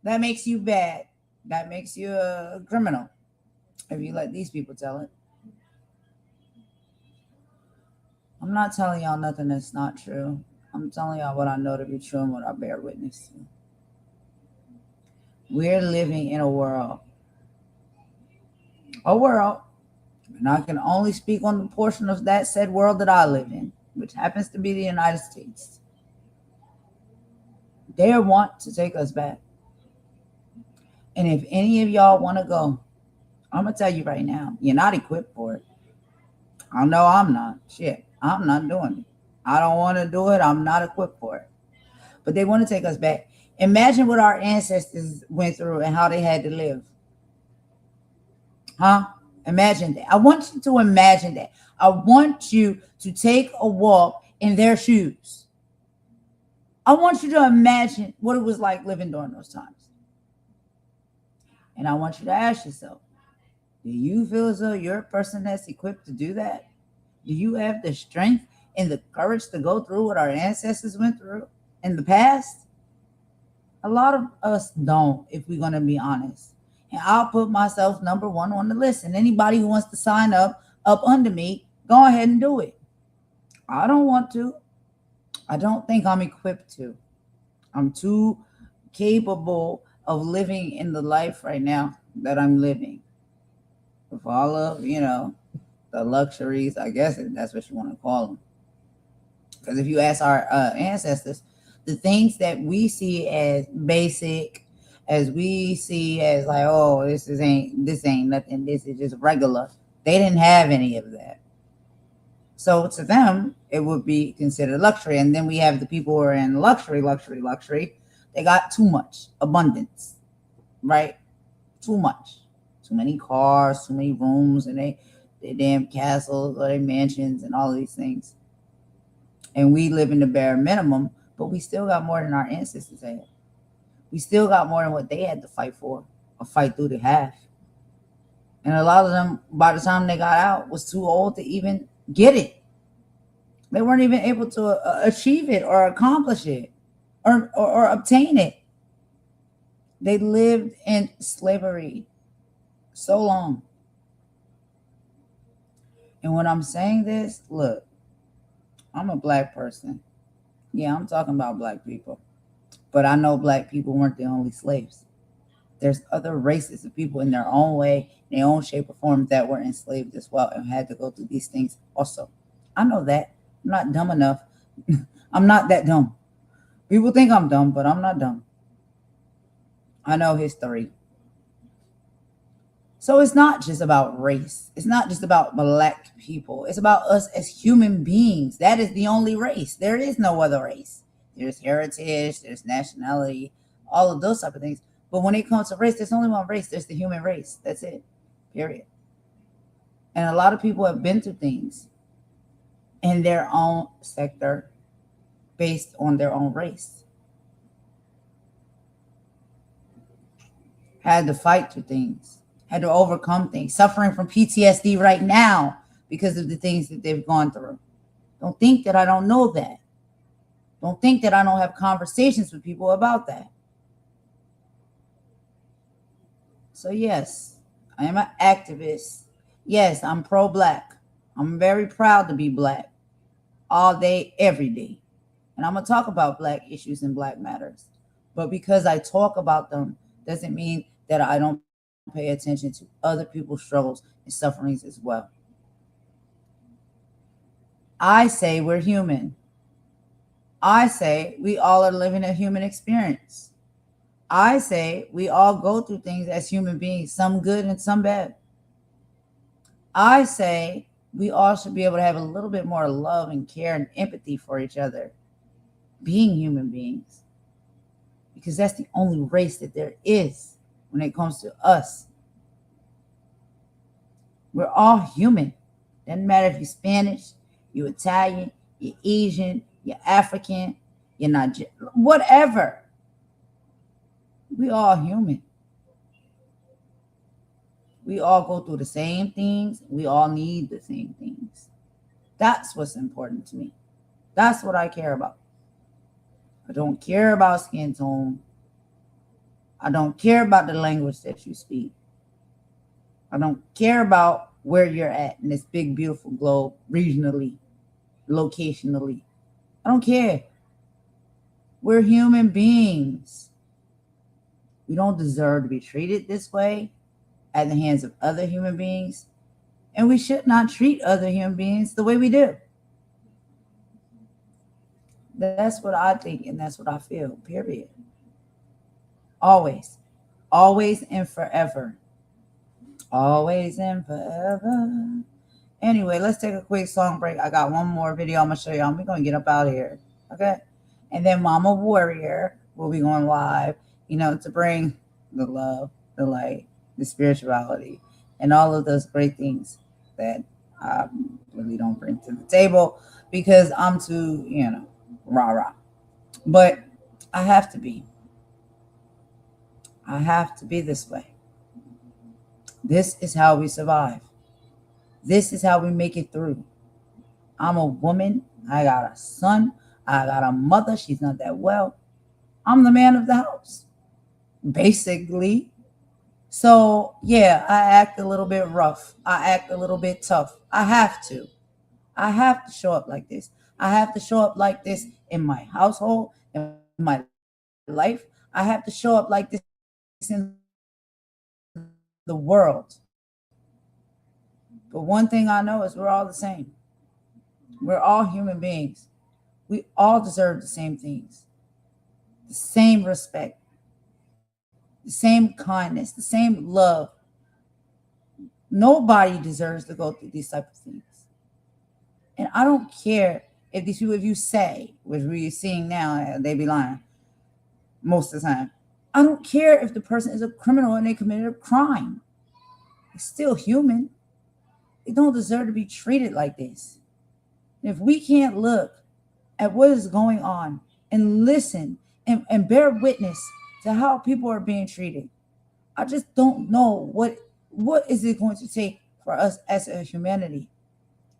That makes you bad. That makes you a criminal if you let these people tell it. I'm not telling y'all nothing that's not true. I'm telling y'all what I know to be true and what I bear witness to. We're living in a world, and I can only speak on the portion of that said world that I live in, which happens to be the United States. They want to take us back. And if any of y'all want to go, I'm going to tell you right now, you're not equipped for it. I know I'm not. Shit, I'm not doing it. I don't want to do it. I'm not equipped for it. But they want to take us back. Imagine what our ancestors went through and how they had to live. Huh? Imagine that. I want you to imagine that. I want you to take a walk in their shoes. I want you to imagine what it was like living during those times. And I want you to ask yourself, do you feel as though you're a person that's equipped to do that? Do you have the strength and the courage to go through what our ancestors went through in the past? A lot of us don't, if we're going to be honest. And I'll put myself number one on the list. And anybody who wants to sign up under me, go ahead and do it. I don't want to. I don't think I'm equipped to. I'm too capable of living in the life right now that I'm living. With all of, the luxuries, I guess that's what you want to call them. Because if you ask our ancestors, the things that we see as basic, as we see as like, oh, this ain't nothing, this is just regular. They didn't have any of that. So to them, it would be considered luxury. And then we have the people who are in luxury. They got too much abundance, right? Too much. Too many cars, too many rooms, and they damn castles or they mansions and all of these things. And we live in the bare minimum, but we still got more than our ancestors had. We still got more than what they had to fight for or fight through to have. And a lot of them, by the time they got out, was too old to even get it. They weren't even able to achieve it or accomplish it or obtain it. They lived in slavery so long. And when I'm saying this, look, I'm a black person. Yeah, I'm talking about black people. But I know black people weren't the only slaves. There's other races of people in their own way, in their own shape or form that were enslaved as well and had to go through these things also. I know that. I'm not dumb enough. I'm not that dumb. People think I'm dumb, but I'm not dumb. I know history. So it's not just about race. It's not just about black people. It's about us as human beings. That is the only race. There is no other race. There's heritage, there's nationality, all of those type of things. But when it comes to race, there's only one race. There's the human race. That's it. Period. And a lot of people have been through things in their own sector based on their own race. Had to fight through things. Had to overcome things, suffering from PTSD right now because of the things that they've gone through. Don't think that I don't know that. Don't think that I don't have conversations with people about that. So yes, I am an activist. Yes, I'm pro-black. I'm very proud to be black all day, every day. And I'm going to talk about black issues and black matters. But because I talk about them doesn't mean that I don't pay attention to other people's struggles and sufferings as well. I say we're human. I say we all are living a human experience. I say we all go through things as human beings, some good and some bad. I say we all should be able to have a little bit more love and care and empathy for each other, being human beings, because that's the only race that there is when it comes to us. We're all human. Doesn't matter if you're Spanish, you're Italian, you're Asian, you're African, you're not, whatever. We all human. We all go through the same things. We all need the same things. That's what's important to me. That's what I care about. I don't care about skin tone. I don't care about the language that you speak. I don't care about where you're at in this big, beautiful globe, regionally, locationally. I don't care. We're human beings. We don't deserve to be treated this way at the hands of other human beings. And we should not treat other human beings the way we do. That's what I think, and that's what I feel, period. Always. Always and forever. Always and forever. Anyway, let's take a quick song break. I got one more video I'm going to show y'all. We're going to get up out of here. Okay? And then Mama Warrior will be going live, to bring the love, the light, the spirituality, and all of those great things that I really don't bring to the table because I'm too, rah-rah. But I have to be. I have to be this way. This is how we survive. This is how we make it through. I'm a woman. I got a son. I got a mother. She's not that well. I'm the man of the house, basically. So, yeah, I act a little bit rough. I act a little bit tough. I have to. I have to show up like this. I have to show up like this in my household, in my life. I have to show up like this in the world. But one thing I know is we're all the same. We're all human beings. We all deserve the same things, the same respect, the same kindness, the same love. Nobody deserves to go through these type of things. And I don't care if these people, if you say, which we're seeing now, they be lying most of the time. I don't care if the person is a criminal and they committed a crime. They're still human. They don't deserve to be treated like this. And if we can't look at what is going on and listen and bear witness to how people are being treated, I just don't know what is it going to take for us as a humanity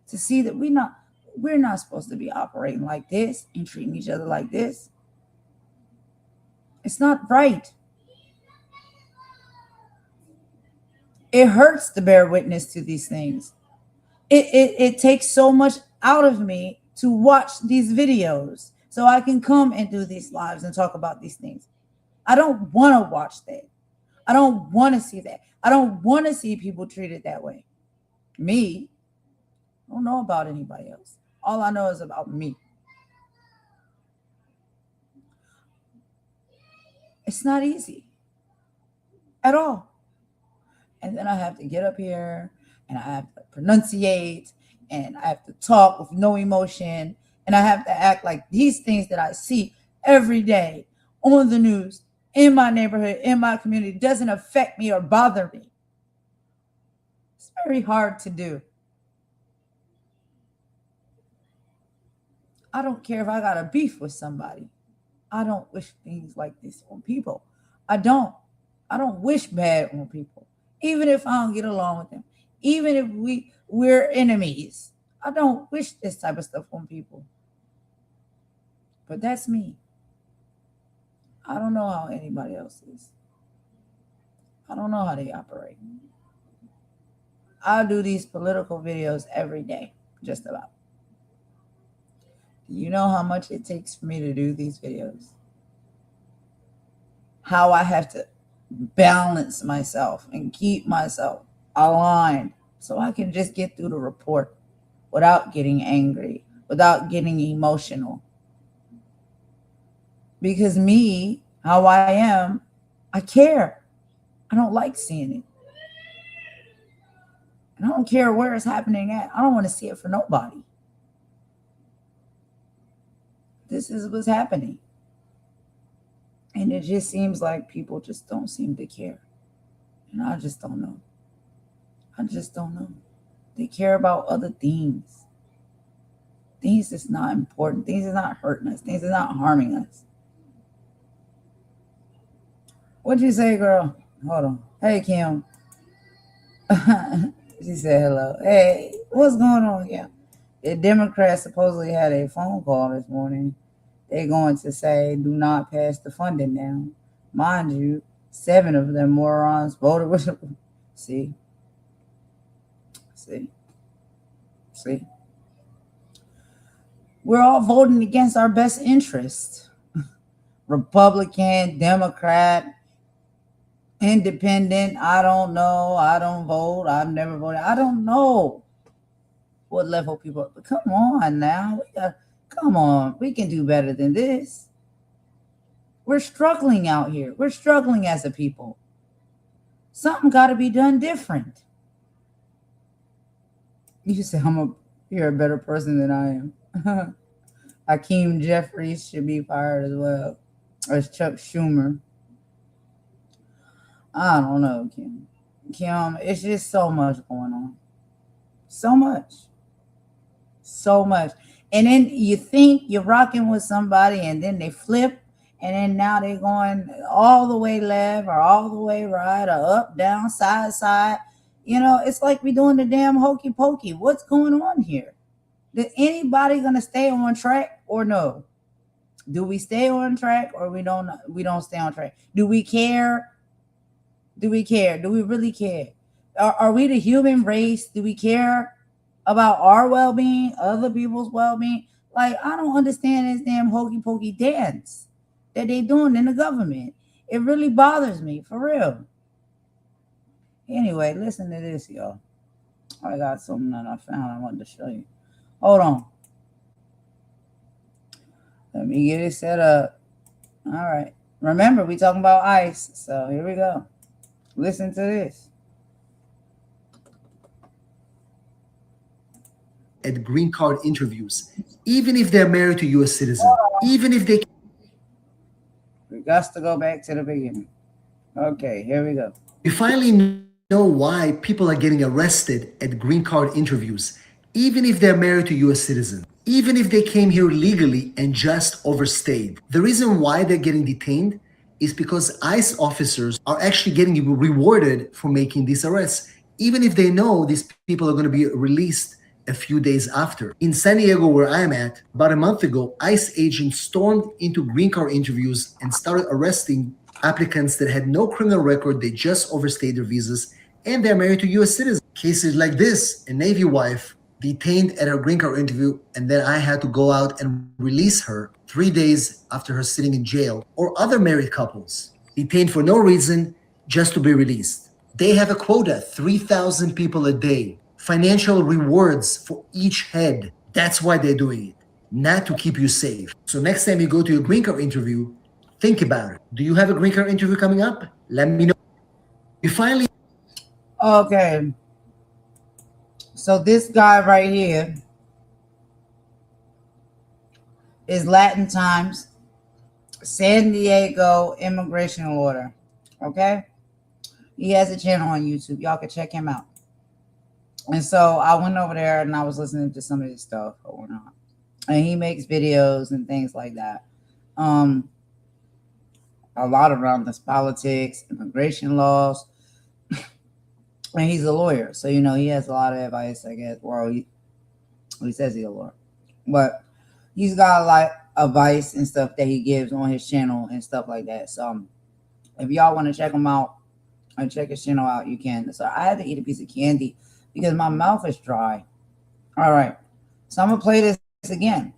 to see that we're not supposed to be operating like this and treating each other like this. It's not right. It hurts to bear witness to these things. It takes so much out of me to watch these videos so I can come and do these lives and talk about these things. I don't want to watch that. I don't want to see that. I don't want to see people treated that way. Me, I don't know about anybody else. All I know is about me. It's not easy at all. And then I have to get up here and I have to pronunciate and I have to talk with no emotion and I have to act like these things that I see every day on the news, in my neighborhood, in my community, doesn't affect me or bother me. It's very hard to do. I don't care if I got a beef with somebody. I don't wish things like this on people. I don't wish bad on people. Even if I don't get along with them. Even if we're enemies. I don't wish this type of stuff on people. But that's me. I don't know how anybody else is. I don't know how they operate. I do these political videos every day, just about. Do you know how much it takes for me to do these videos? How I have to balance myself and keep myself aligned so I can just get through the report without getting angry, without getting emotional. Because me, how I am, I care. I don't like seeing it. And I don't care where it's happening at. I don't want to see it for nobody. This is what's happening. And it just seems like people just don't seem to care. And I just don't know. I just don't know. They care about other things. Things that's not important. Things that's not hurting us. Things that's not harming us. What'd you say, girl? Hold on. Hey, Kim. She said hello. Hey, what's going on, Kim? The Democrats supposedly had a phone call this morning. They're going to say, do not pass the funding down. Mind you, 7 of them morons voted with them. See? We're all voting against our best interest. Republican, Democrat, independent, I don't know. I don't vote. I've never voted. I don't know what level people are. But come on now. Come on. We can do better than this. We're struggling out here. We're struggling as a people. Something got to be done different. You say, you're a better person than I am. Hakeem Jeffries should be fired as well. As Chuck Schumer. I don't know, Kim. It's just so much going on. So much. And then you think you're rocking with somebody and then they flip and then now they're going all the way left or all the way right or up, down, side. It's like we're doing the damn hokey pokey. What's going on here? Is anybody gonna stay on track or no? Do we stay on track or we don't stay on track? Do we care? Do we really care? Are we the human race? Do we care about our well-being, other people's well-being? Like, I don't understand this damn hokey pokey dance that they doing in the government. It really bothers me, for real. Anyway, listen to this, y'all. I got something that I found I wanted to show you. Hold on. Let me get it set up. All right. Remember, we talking about ICE, so here we go. Listen to this. At green card interviews, even if they're married to U.S. citizens, even if they... We got to go back to the beginning. Okay, here we go. We finally know why people are getting arrested at green card interviews, even if they're married to U.S. citizens, even if they came here legally and just overstayed. The reason why they're getting detained is because ICE officers are actually getting rewarded for making these arrests, even if they know these people are going to be released a few days after. In San Diego, where I'm at, about a month ago, ICE agents stormed into green card interviews and started arresting applicants that had no criminal record, they just overstayed their visas, and they're married to U.S. citizens. Cases like this, a Navy wife detained at her green card interview, and then I had to go out and release her 3 days after her sitting in jail, or other married couples detained for no reason just to be released. They have a quota, 3,000 people a day, financial rewards for each head. That's why they're doing it, not to keep you safe. So next time you go to your green card interview, think about it. Do you have a green card interview coming up? Let me know. You finally... Okay. So this guy right here is Latin Times, San Diego immigration lawyer. Okay? He has a channel on YouTube. Y'all can check him out. And so I went over there and I was listening to some of his stuff or whatnot. And he makes videos and things like that. A lot around this politics, immigration laws. And he's a lawyer. So, he has a lot of advice, I guess. Well, he says he's a lawyer. But he's got a lot of advice and stuff that he gives on his channel and stuff like that. So if y'all want to check him out and check his channel out, you can. So I had to eat a piece of candy because my mouth is dry. All right. So I'm going to play this again.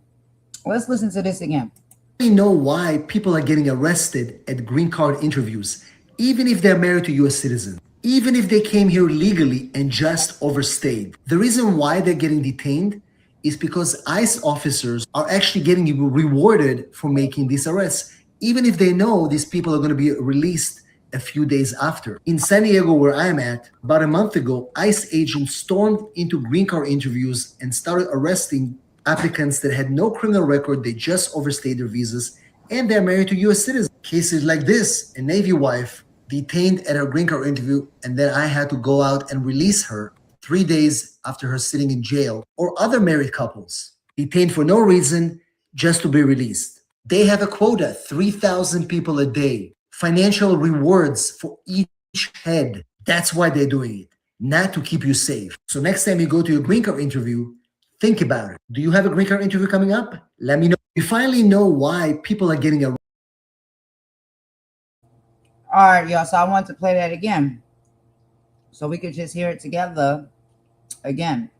Let's listen to this again. We know why people are getting arrested at green card interviews, even if they're married to U.S. citizens, even if they came here legally and just overstayed. The reason why they're getting detained is because ICE officers are actually getting rewarded for making these arrests, even if they know these people are going to be released a few days after. In San Diego, where I'm at, about a month ago, ICE agents stormed into green card interviews and started arresting applicants that had no criminal record, they just overstayed their visas, and they're married to U.S. citizens. Cases like this, a Navy wife detained at her green card interview, and then I had to go out and release her 3 days after her sitting in jail, or other married couples detained for no reason just to be released. They have a quota, 3,000 people a day, financial rewards for each head. That's why they're doing it, not to keep you safe. So next time you go to your green card interview, think about it. Do you have a green card interview coming up? Let me know. You finally know why people are getting a. All right, y'all. So I want to play that again, so we could just hear it together again.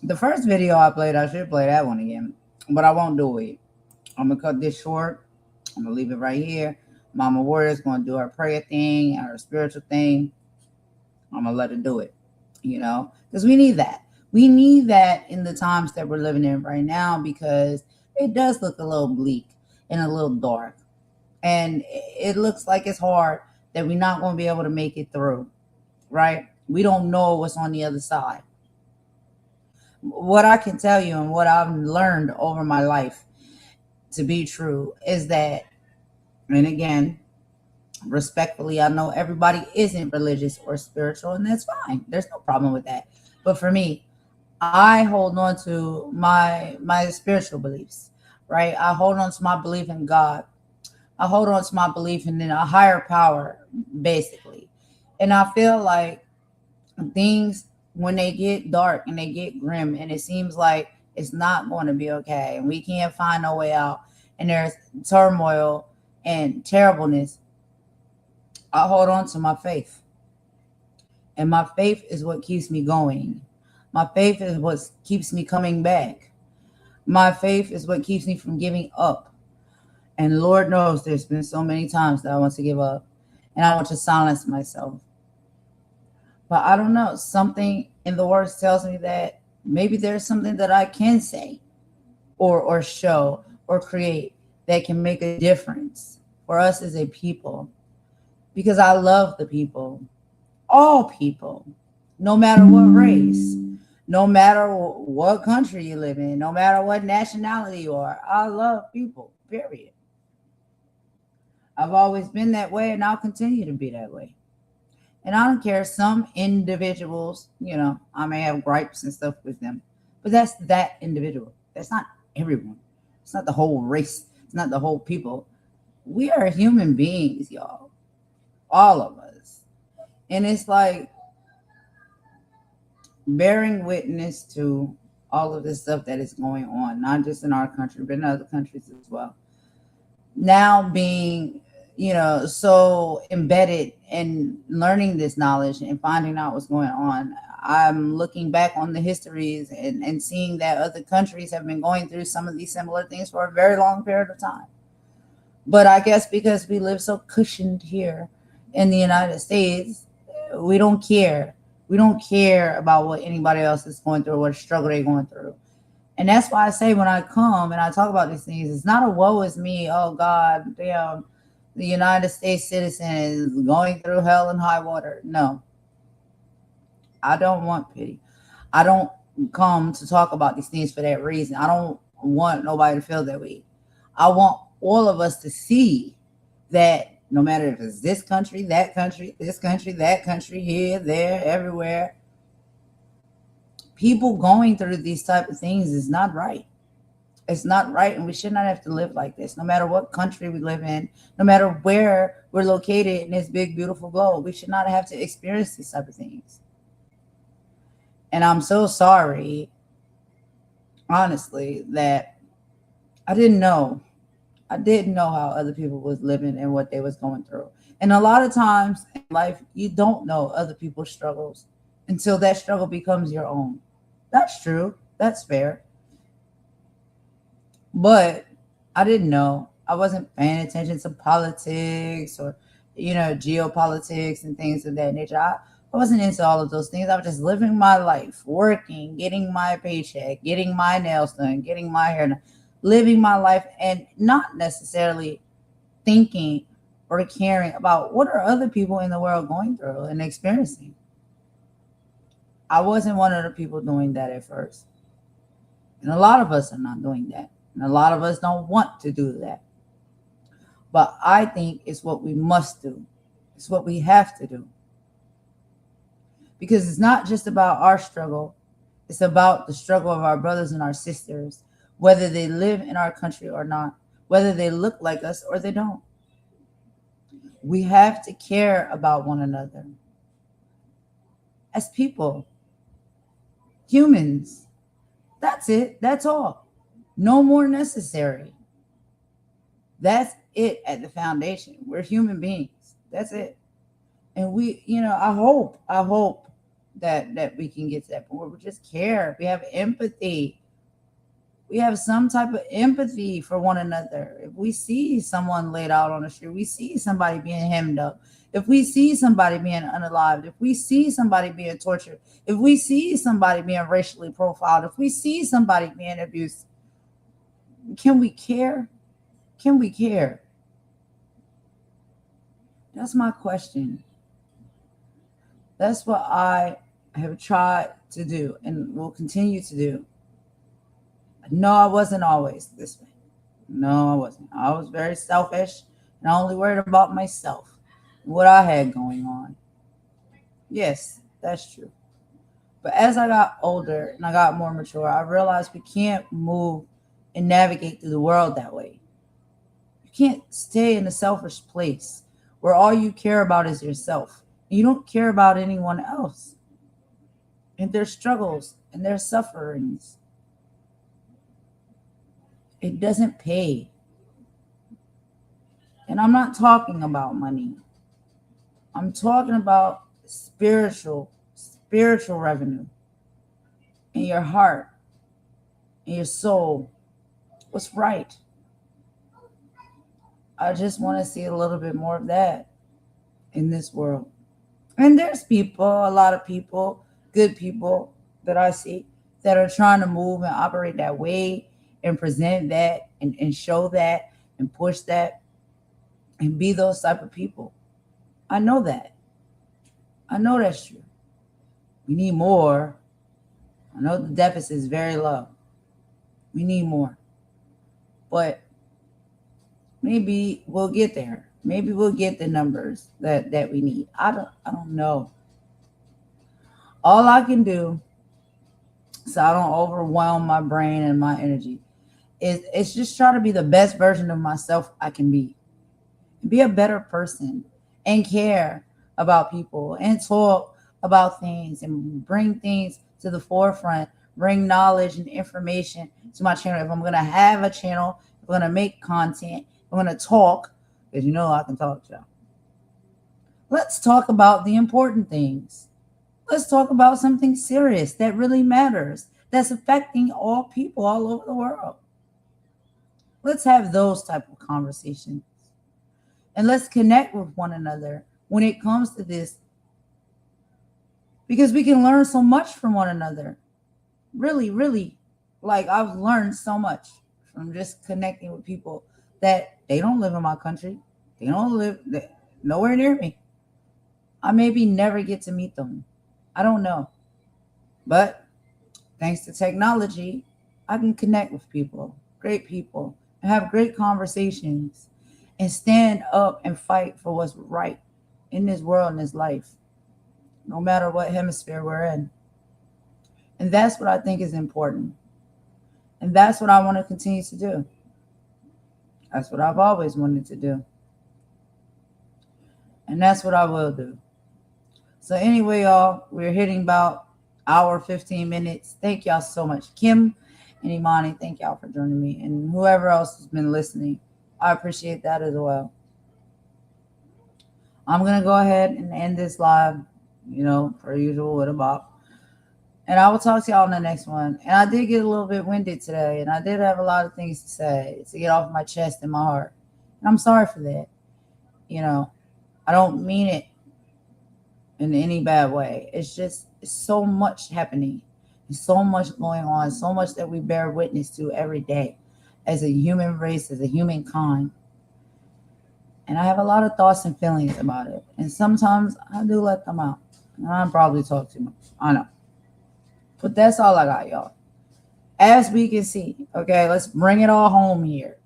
The first video I played, I should play that one again, but I won't do it. I'm gonna cut this short. I'm gonna leave it right here. Mama Warrior's gonna do her prayer thing and her spiritual thing. I'm gonna let her do it, because we need that. We need that in the times that we're living in right now, because it does look a little bleak and a little dark. And it looks like it's hard, that we're not going to be able to make it through, right? We don't know what's on the other side. What I can tell you and what I've learned over my life to be true is that, and again, respectfully, I know everybody isn't religious or spiritual, and that's fine. There's no problem with that. But for me, I hold on to my spiritual beliefs, right? I hold on to my belief in God. I hold on to my belief in a higher power, basically. And I feel like things, when they get dark and they get grim, and it seems like it's not going to be okay, and we can't find no way out, and there's turmoil and terribleness, I hold on to my faith. And my faith is what keeps me going. My faith is what keeps me coming back. My faith is what keeps me from giving up. And Lord knows there's been so many times that I want to give up and I want to silence myself. But I don't know. Something in the words tells me that maybe there's something that I can say or show or create that can make a difference for us as a people. Because I love the people, all people, no matter what race, no matter what country you live in, no matter what nationality you are. I love people, period. I've always been that way, and I'll continue to be that way. And I don't care. Some individuals, I may have gripes and stuff with them, but that's that individual. That's not everyone. It's not the whole race. It's not the whole people. We are human beings, y'all. All of us. And it's like bearing witness to all of this stuff that is going on, not just in our country, but in other countries as well. Now being, so embedded in learning this knowledge and finding out what's going on, I'm looking back on the histories and seeing that other countries have been going through some of these similar things for a very long period of time. But I guess because we live so cushioned here in the United States, we don't care. We don't care about what anybody else is going through or what struggle they're going through. And that's why I say when I come and I talk about these things, it's not a woe is me. Oh, God, damn, the United States citizen is going through hell and high water. No, I don't want pity. I don't come to talk about these things for that reason. I don't want nobody to feel that way. I want all of us to see that no matter if it's this country, that country, this country, that country, here, there, everywhere, people going through these type of things is not right. It's not right, and we should not have to live like this. No matter what country we live in, no matter where we're located in this big, beautiful globe, we should not have to experience these type of things. And I'm so sorry, honestly, that I didn't know how other people was living and what they was going through. And a lot of times in life, you don't know other people's struggles until that struggle becomes your own. That's true. That's fair. But I didn't know. I wasn't paying attention to politics or, geopolitics and things of that nature. I wasn't into all of those things. I was just living my life, working, getting my paycheck, getting my nails done, getting my hair done, living my life, and not necessarily thinking or caring about what are other people in the world going through and experiencing. I wasn't one of the people doing that at first. And a lot of us are not doing that. And a lot of us don't want to do that. But I think it's what we must do. It's what we have to do. Because it's not just about our struggle. It's about the struggle of our brothers and our sisters, whether they live in our country or not, whether they look like us or they don't. We have to care about one another as people, humans. That's it. That's all. No more necessary. That's it at the foundation. We're human beings. That's it. And we, I hope that we can get to that point where we just care. We have empathy. We have some type of empathy for one another. If we see someone laid out on the street, we see somebody being hemmed up, if we see somebody being unalived, if we see somebody being tortured, if we see somebody being racially profiled, if we see somebody being abused, can we care? Can we care? That's my question. That's what I have tried to do and will continue to do. No, I wasn't always this way. No, I wasn't. I was very selfish and I only worried about myself, what I had going on. Yes, that's true. But as I got older and I got more mature, I realized we can't move and navigate through the world that way. You can't stay in a selfish place where all you care about is yourself. You don't care about anyone else and their struggles and their sufferings. It doesn't pay. And I'm not talking about money. I'm talking about spiritual revenue in your heart, in your soul. What's right? I just want to see a little bit more of that in this world. And there's people, a lot of people, good people that I see that are trying to move and operate that way and present that and show that and push that and be those type of people. I know that. I know that's true. We need more. I know the deficit is very low. We need more. But maybe we'll get there. Maybe we'll get the numbers that we need. I don't know. All I can do, so I don't overwhelm my brain and my energy, is just try to be the best version of myself I can be. Be a better person and care about people and talk about things and bring things to the forefront, bring knowledge and information to my channel. If I'm going to have a channel, if I'm going to make content, if I'm going to talk, because I can talk to y'all. Let's talk about the important things. Let's talk about something serious that really matters, that's affecting all people all over the world. Let's have those type of conversations. And let's connect with one another when it comes to this, because we can learn so much from one another. Really, really, like I've learned so much from just connecting with people that they don't live in my country. They don't live nowhere near me. I maybe never get to meet them. I don't know. But thanks to technology, I can connect with people, great people, and have great conversations and stand up and fight for what's right in this world, in this life, no matter what hemisphere we're in. And that's what I think is important. And that's what I want to continue to do. That's what I've always wanted to do. And that's what I will do. So anyway, y'all, we're hitting about hour 15 minutes. Thank y'all so much. Kim and Imani, thank y'all for joining me. And whoever else has been listening, I appreciate that as well. I'm going to go ahead and end this live, per usual with a bop. And I will talk to y'all in the next one. And I did get a little bit winded today. And I did have a lot of things to say, to get off my chest and my heart. And I'm sorry for that. I don't mean it in any bad way. It's so much happening. There's so much going on. So much that we bear witness to every day as a human race, as a humankind. And I have a lot of thoughts and feelings about it. And sometimes I do let them out. And I probably talk too much. I know. But that's all I got, y'all. As we can see, okay, let's bring it all home here.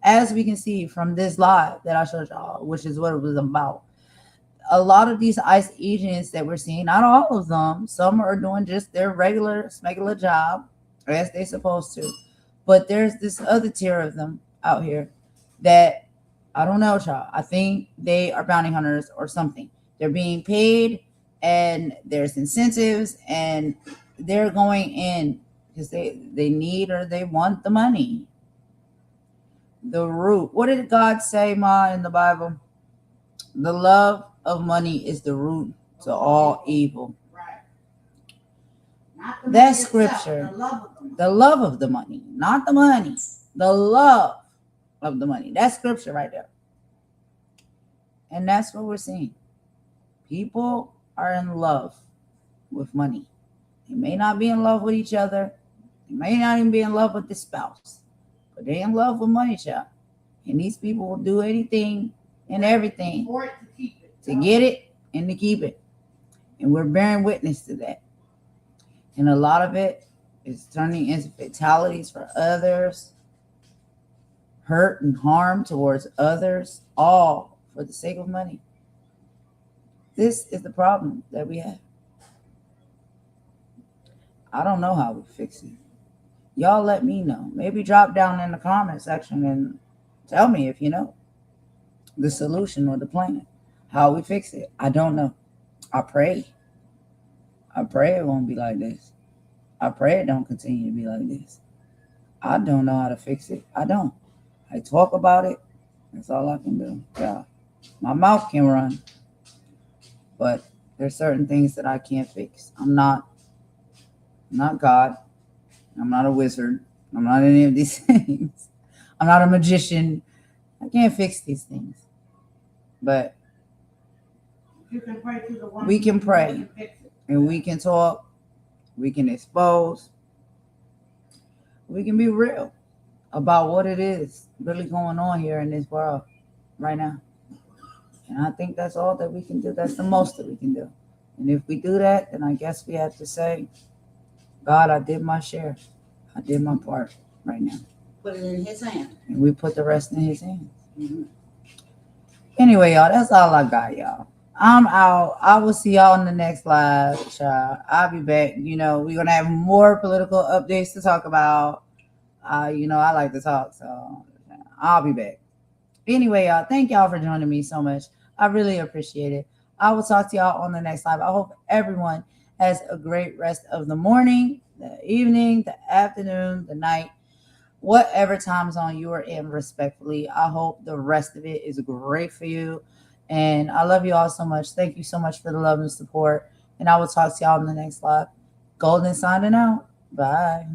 As we can see from this live that I showed y'all, which is what it was about, a lot of these ICE agents that we're seeing, not all of them, some are doing just their regular job as they're supposed to. But there's this other tier of them, out here that, I don't know, child. I think they are bounty hunters or something. They're being paid and there's incentives and they're going in because they need or they want the money. The root. What did God say, Ma, in the Bible? The love of money is the root to all evil. That's scripture. The love of the money, not the money. The love of the money. That's scripture right there. And that's what we're seeing. People are in love with money. They may not be in love with each other. They may not even be in love with the spouse. But they're in love with money, child. And these people will do anything and everything to get it and to keep it. And we're bearing witness to that. And a lot of it is turning into fatalities for others, hurt and harm towards others, all for the sake of money. This is the problem that we have. I don't know how we fix it. Y'all let me know. Maybe drop down in the comment section and tell me if you know the solution or the plan. How we fix it. I don't know. I pray it won't be like this. I pray it don't continue to be like this. I don't know how to fix it. I don't. I talk about it. That's all I can do. Yeah. My mouth can run. But there's certain things that I can't fix. I'm not God. I'm not a wizard. I'm not any of these things. I'm not a magician. I can't fix these things. But we can pray and we can talk. We can expose. We can be real about what it is really going on here in this world right now. And I think that's all that we can do. That's the most that we can do. And if we do that, then I guess we have to say, God, I did my share. I did my part right now. Put it in his hand. And we put the rest in his hands. Mm-hmm. Anyway, y'all, that's all I got, y'all. I'm out. I will see y'all in the next live, child. I'll be back. You know, we're going to have more political updates to talk about. You know, I like to talk, so I'll be back. Anyway, y'all, thank y'all for joining me so much. I really appreciate it. I will talk to y'all on the next live. I hope everyone has a great rest of the morning, the evening, the afternoon, the night, whatever time zone you are in, respectfully. I hope the rest of it is great for you. And I love you all so much. Thank you so much for the love and support. And I will talk to y'all in the next live. Golden signing out. Bye.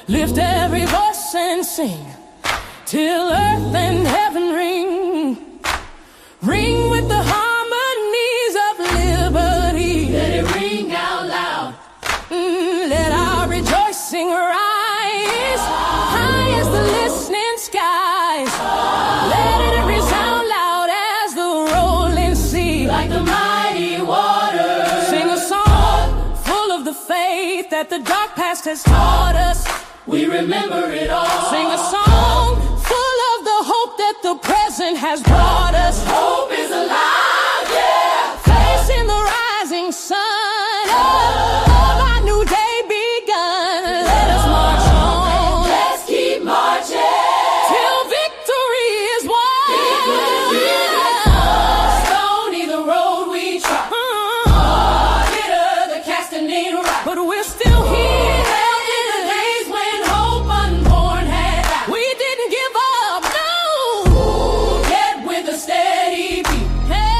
Lift every voice and sing till earth and heaven ring. Ring with the harmonies of liberty. Let it ring out loud. Let our rejoicing rise high as the listening skies. Let it resound loud as the rolling sea, like the mighty waters. Sing a song full of the faith that the dark past has taught us. We remember it all. Sing a song full of the hope that the present has brought us. Hope is alive, yeah. Facing the rising sun of our new day begun. Let us march on. Let's keep marching till victory is won. Stony the road we trod. Bitter the casting right. But we're still here. Hey!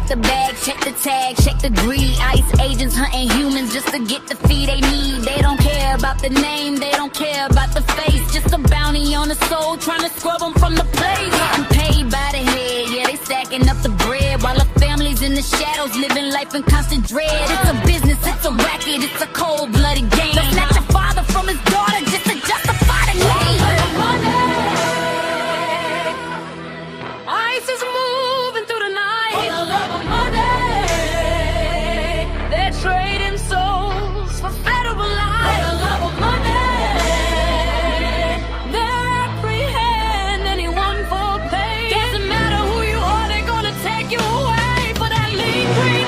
Check the bag, check the tag, check the greed. ICE agents hunting humans just to get the fee they need. They don't care about the name, they don't care about the face. Just a bounty on the soul, trying to scrub them from the place. I'm paid by the head, yeah, they stacking up the bread. While the families in the shadows living life in constant dread. It's a business, it's a racket, it's a cold-blooded game. Let's snatch your father from his daughter just to justify the name. ICE is moving through the night for the love of money. They're trading souls for federal life for the love of money. They're apprehend anyone for pay. Doesn't matter who you are, they're gonna take you away for that lean green.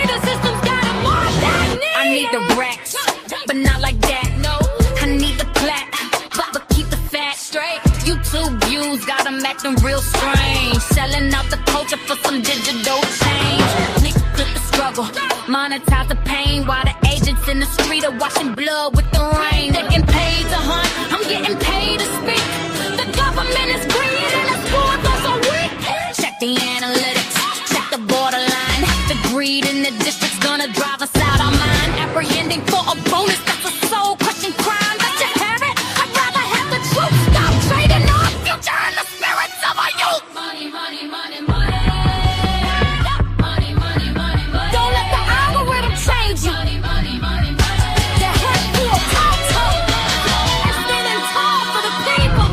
The system's got them all that need. I need the racks, but not like that, no. I need the plaque, but keep the fat straight. YouTube views got them acting real strange. Selling out the culture for some digital change. Niggas clip the struggle, monetize the pain. While the agents in the street are washing blood with the rain. They getting paid to hunt, I'm getting paid to speak. The government is greed and the sports are so weak. Check the analytics, check the borderline. The greed in the district's gonna drive us out our mind. Apprehending for a bonus, that's a soul-crushing crime. Let you have it, I'd rather have the truth. Stop trading our future and the spirits of our youth. Money, money, money, money. Money, money, money, money. Don't let the algorithm change you. Money, money, money, money. The head full, tall, and standing tall for the people.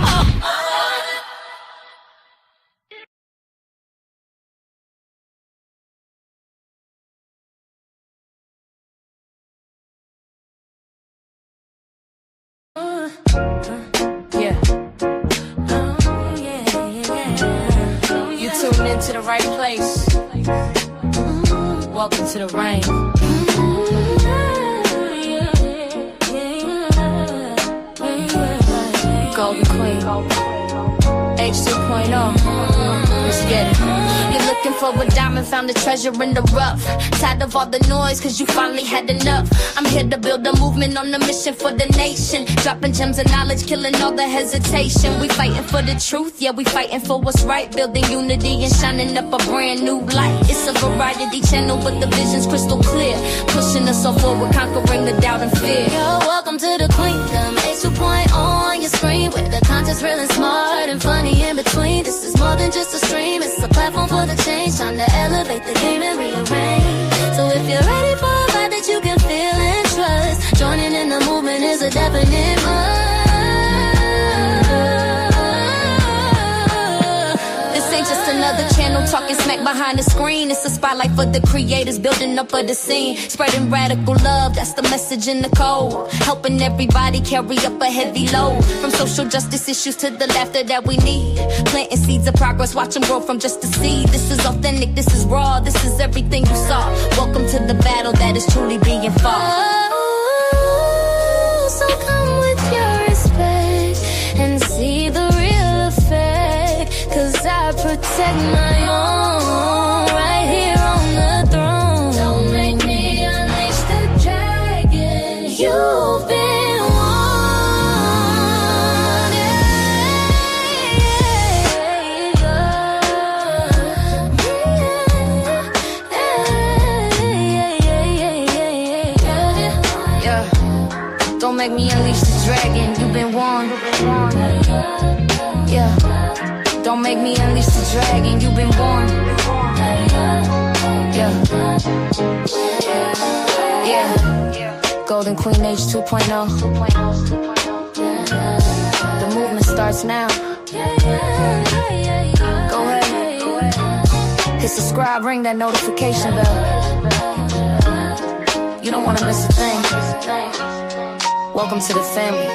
Yeah. You tuned into the right place. Welcome to the rain. Golden Queen. H2.0. Let's get it. You're looking for a diamond, found a treasure in the rough. Tired of all the noise, cause you finally had enough. I'm here to build a movement on a mission for the nation. Dropping gems of knowledge, killing all the hesitation. We fighting for the truth, yeah, we fighting for what's right. Building unity and shining up a brand new light. It's a variety channel, but the vision's crystal clear. Pushing us all forward, conquering the doubt and fear. Yo, welcome to the Queendom. H2.0 on your screen, where the content's real and smart and funny in between. This is more than just a stream, it's a platform for the change. Time to elevate the game and rearrange. So if you're ready for a vibe that you can feel and trust, joining in the movement is a definite must. This ain't just another channel talking smack behind the screen. It's a spotlight for the creators, building up of the scene. Spreading radical love, that's the message in the code. Helping everybody carry up a heavy load. From social justice issues to the laughter that we need. Planting seeds of progress, watch them grow from just a seed. This is authentic, this is raw, this is everything you saw. Welcome to the battle that is truly being fought. Oh, so come with your respect and see the real effect. Cause I protect my own right here on the throne. Don't make me unleash the dragon. You've been warned. Yeah. Don't make me unleash the dragon. You've been warned. Yeah. Don't make me unleash the dragon. You've been warned. Yeah. Yeah. Golden Queen H2.0. The movement starts now. Go ahead. Hit subscribe, ring that notification bell. You don't want to miss a thing. Welcome to the family.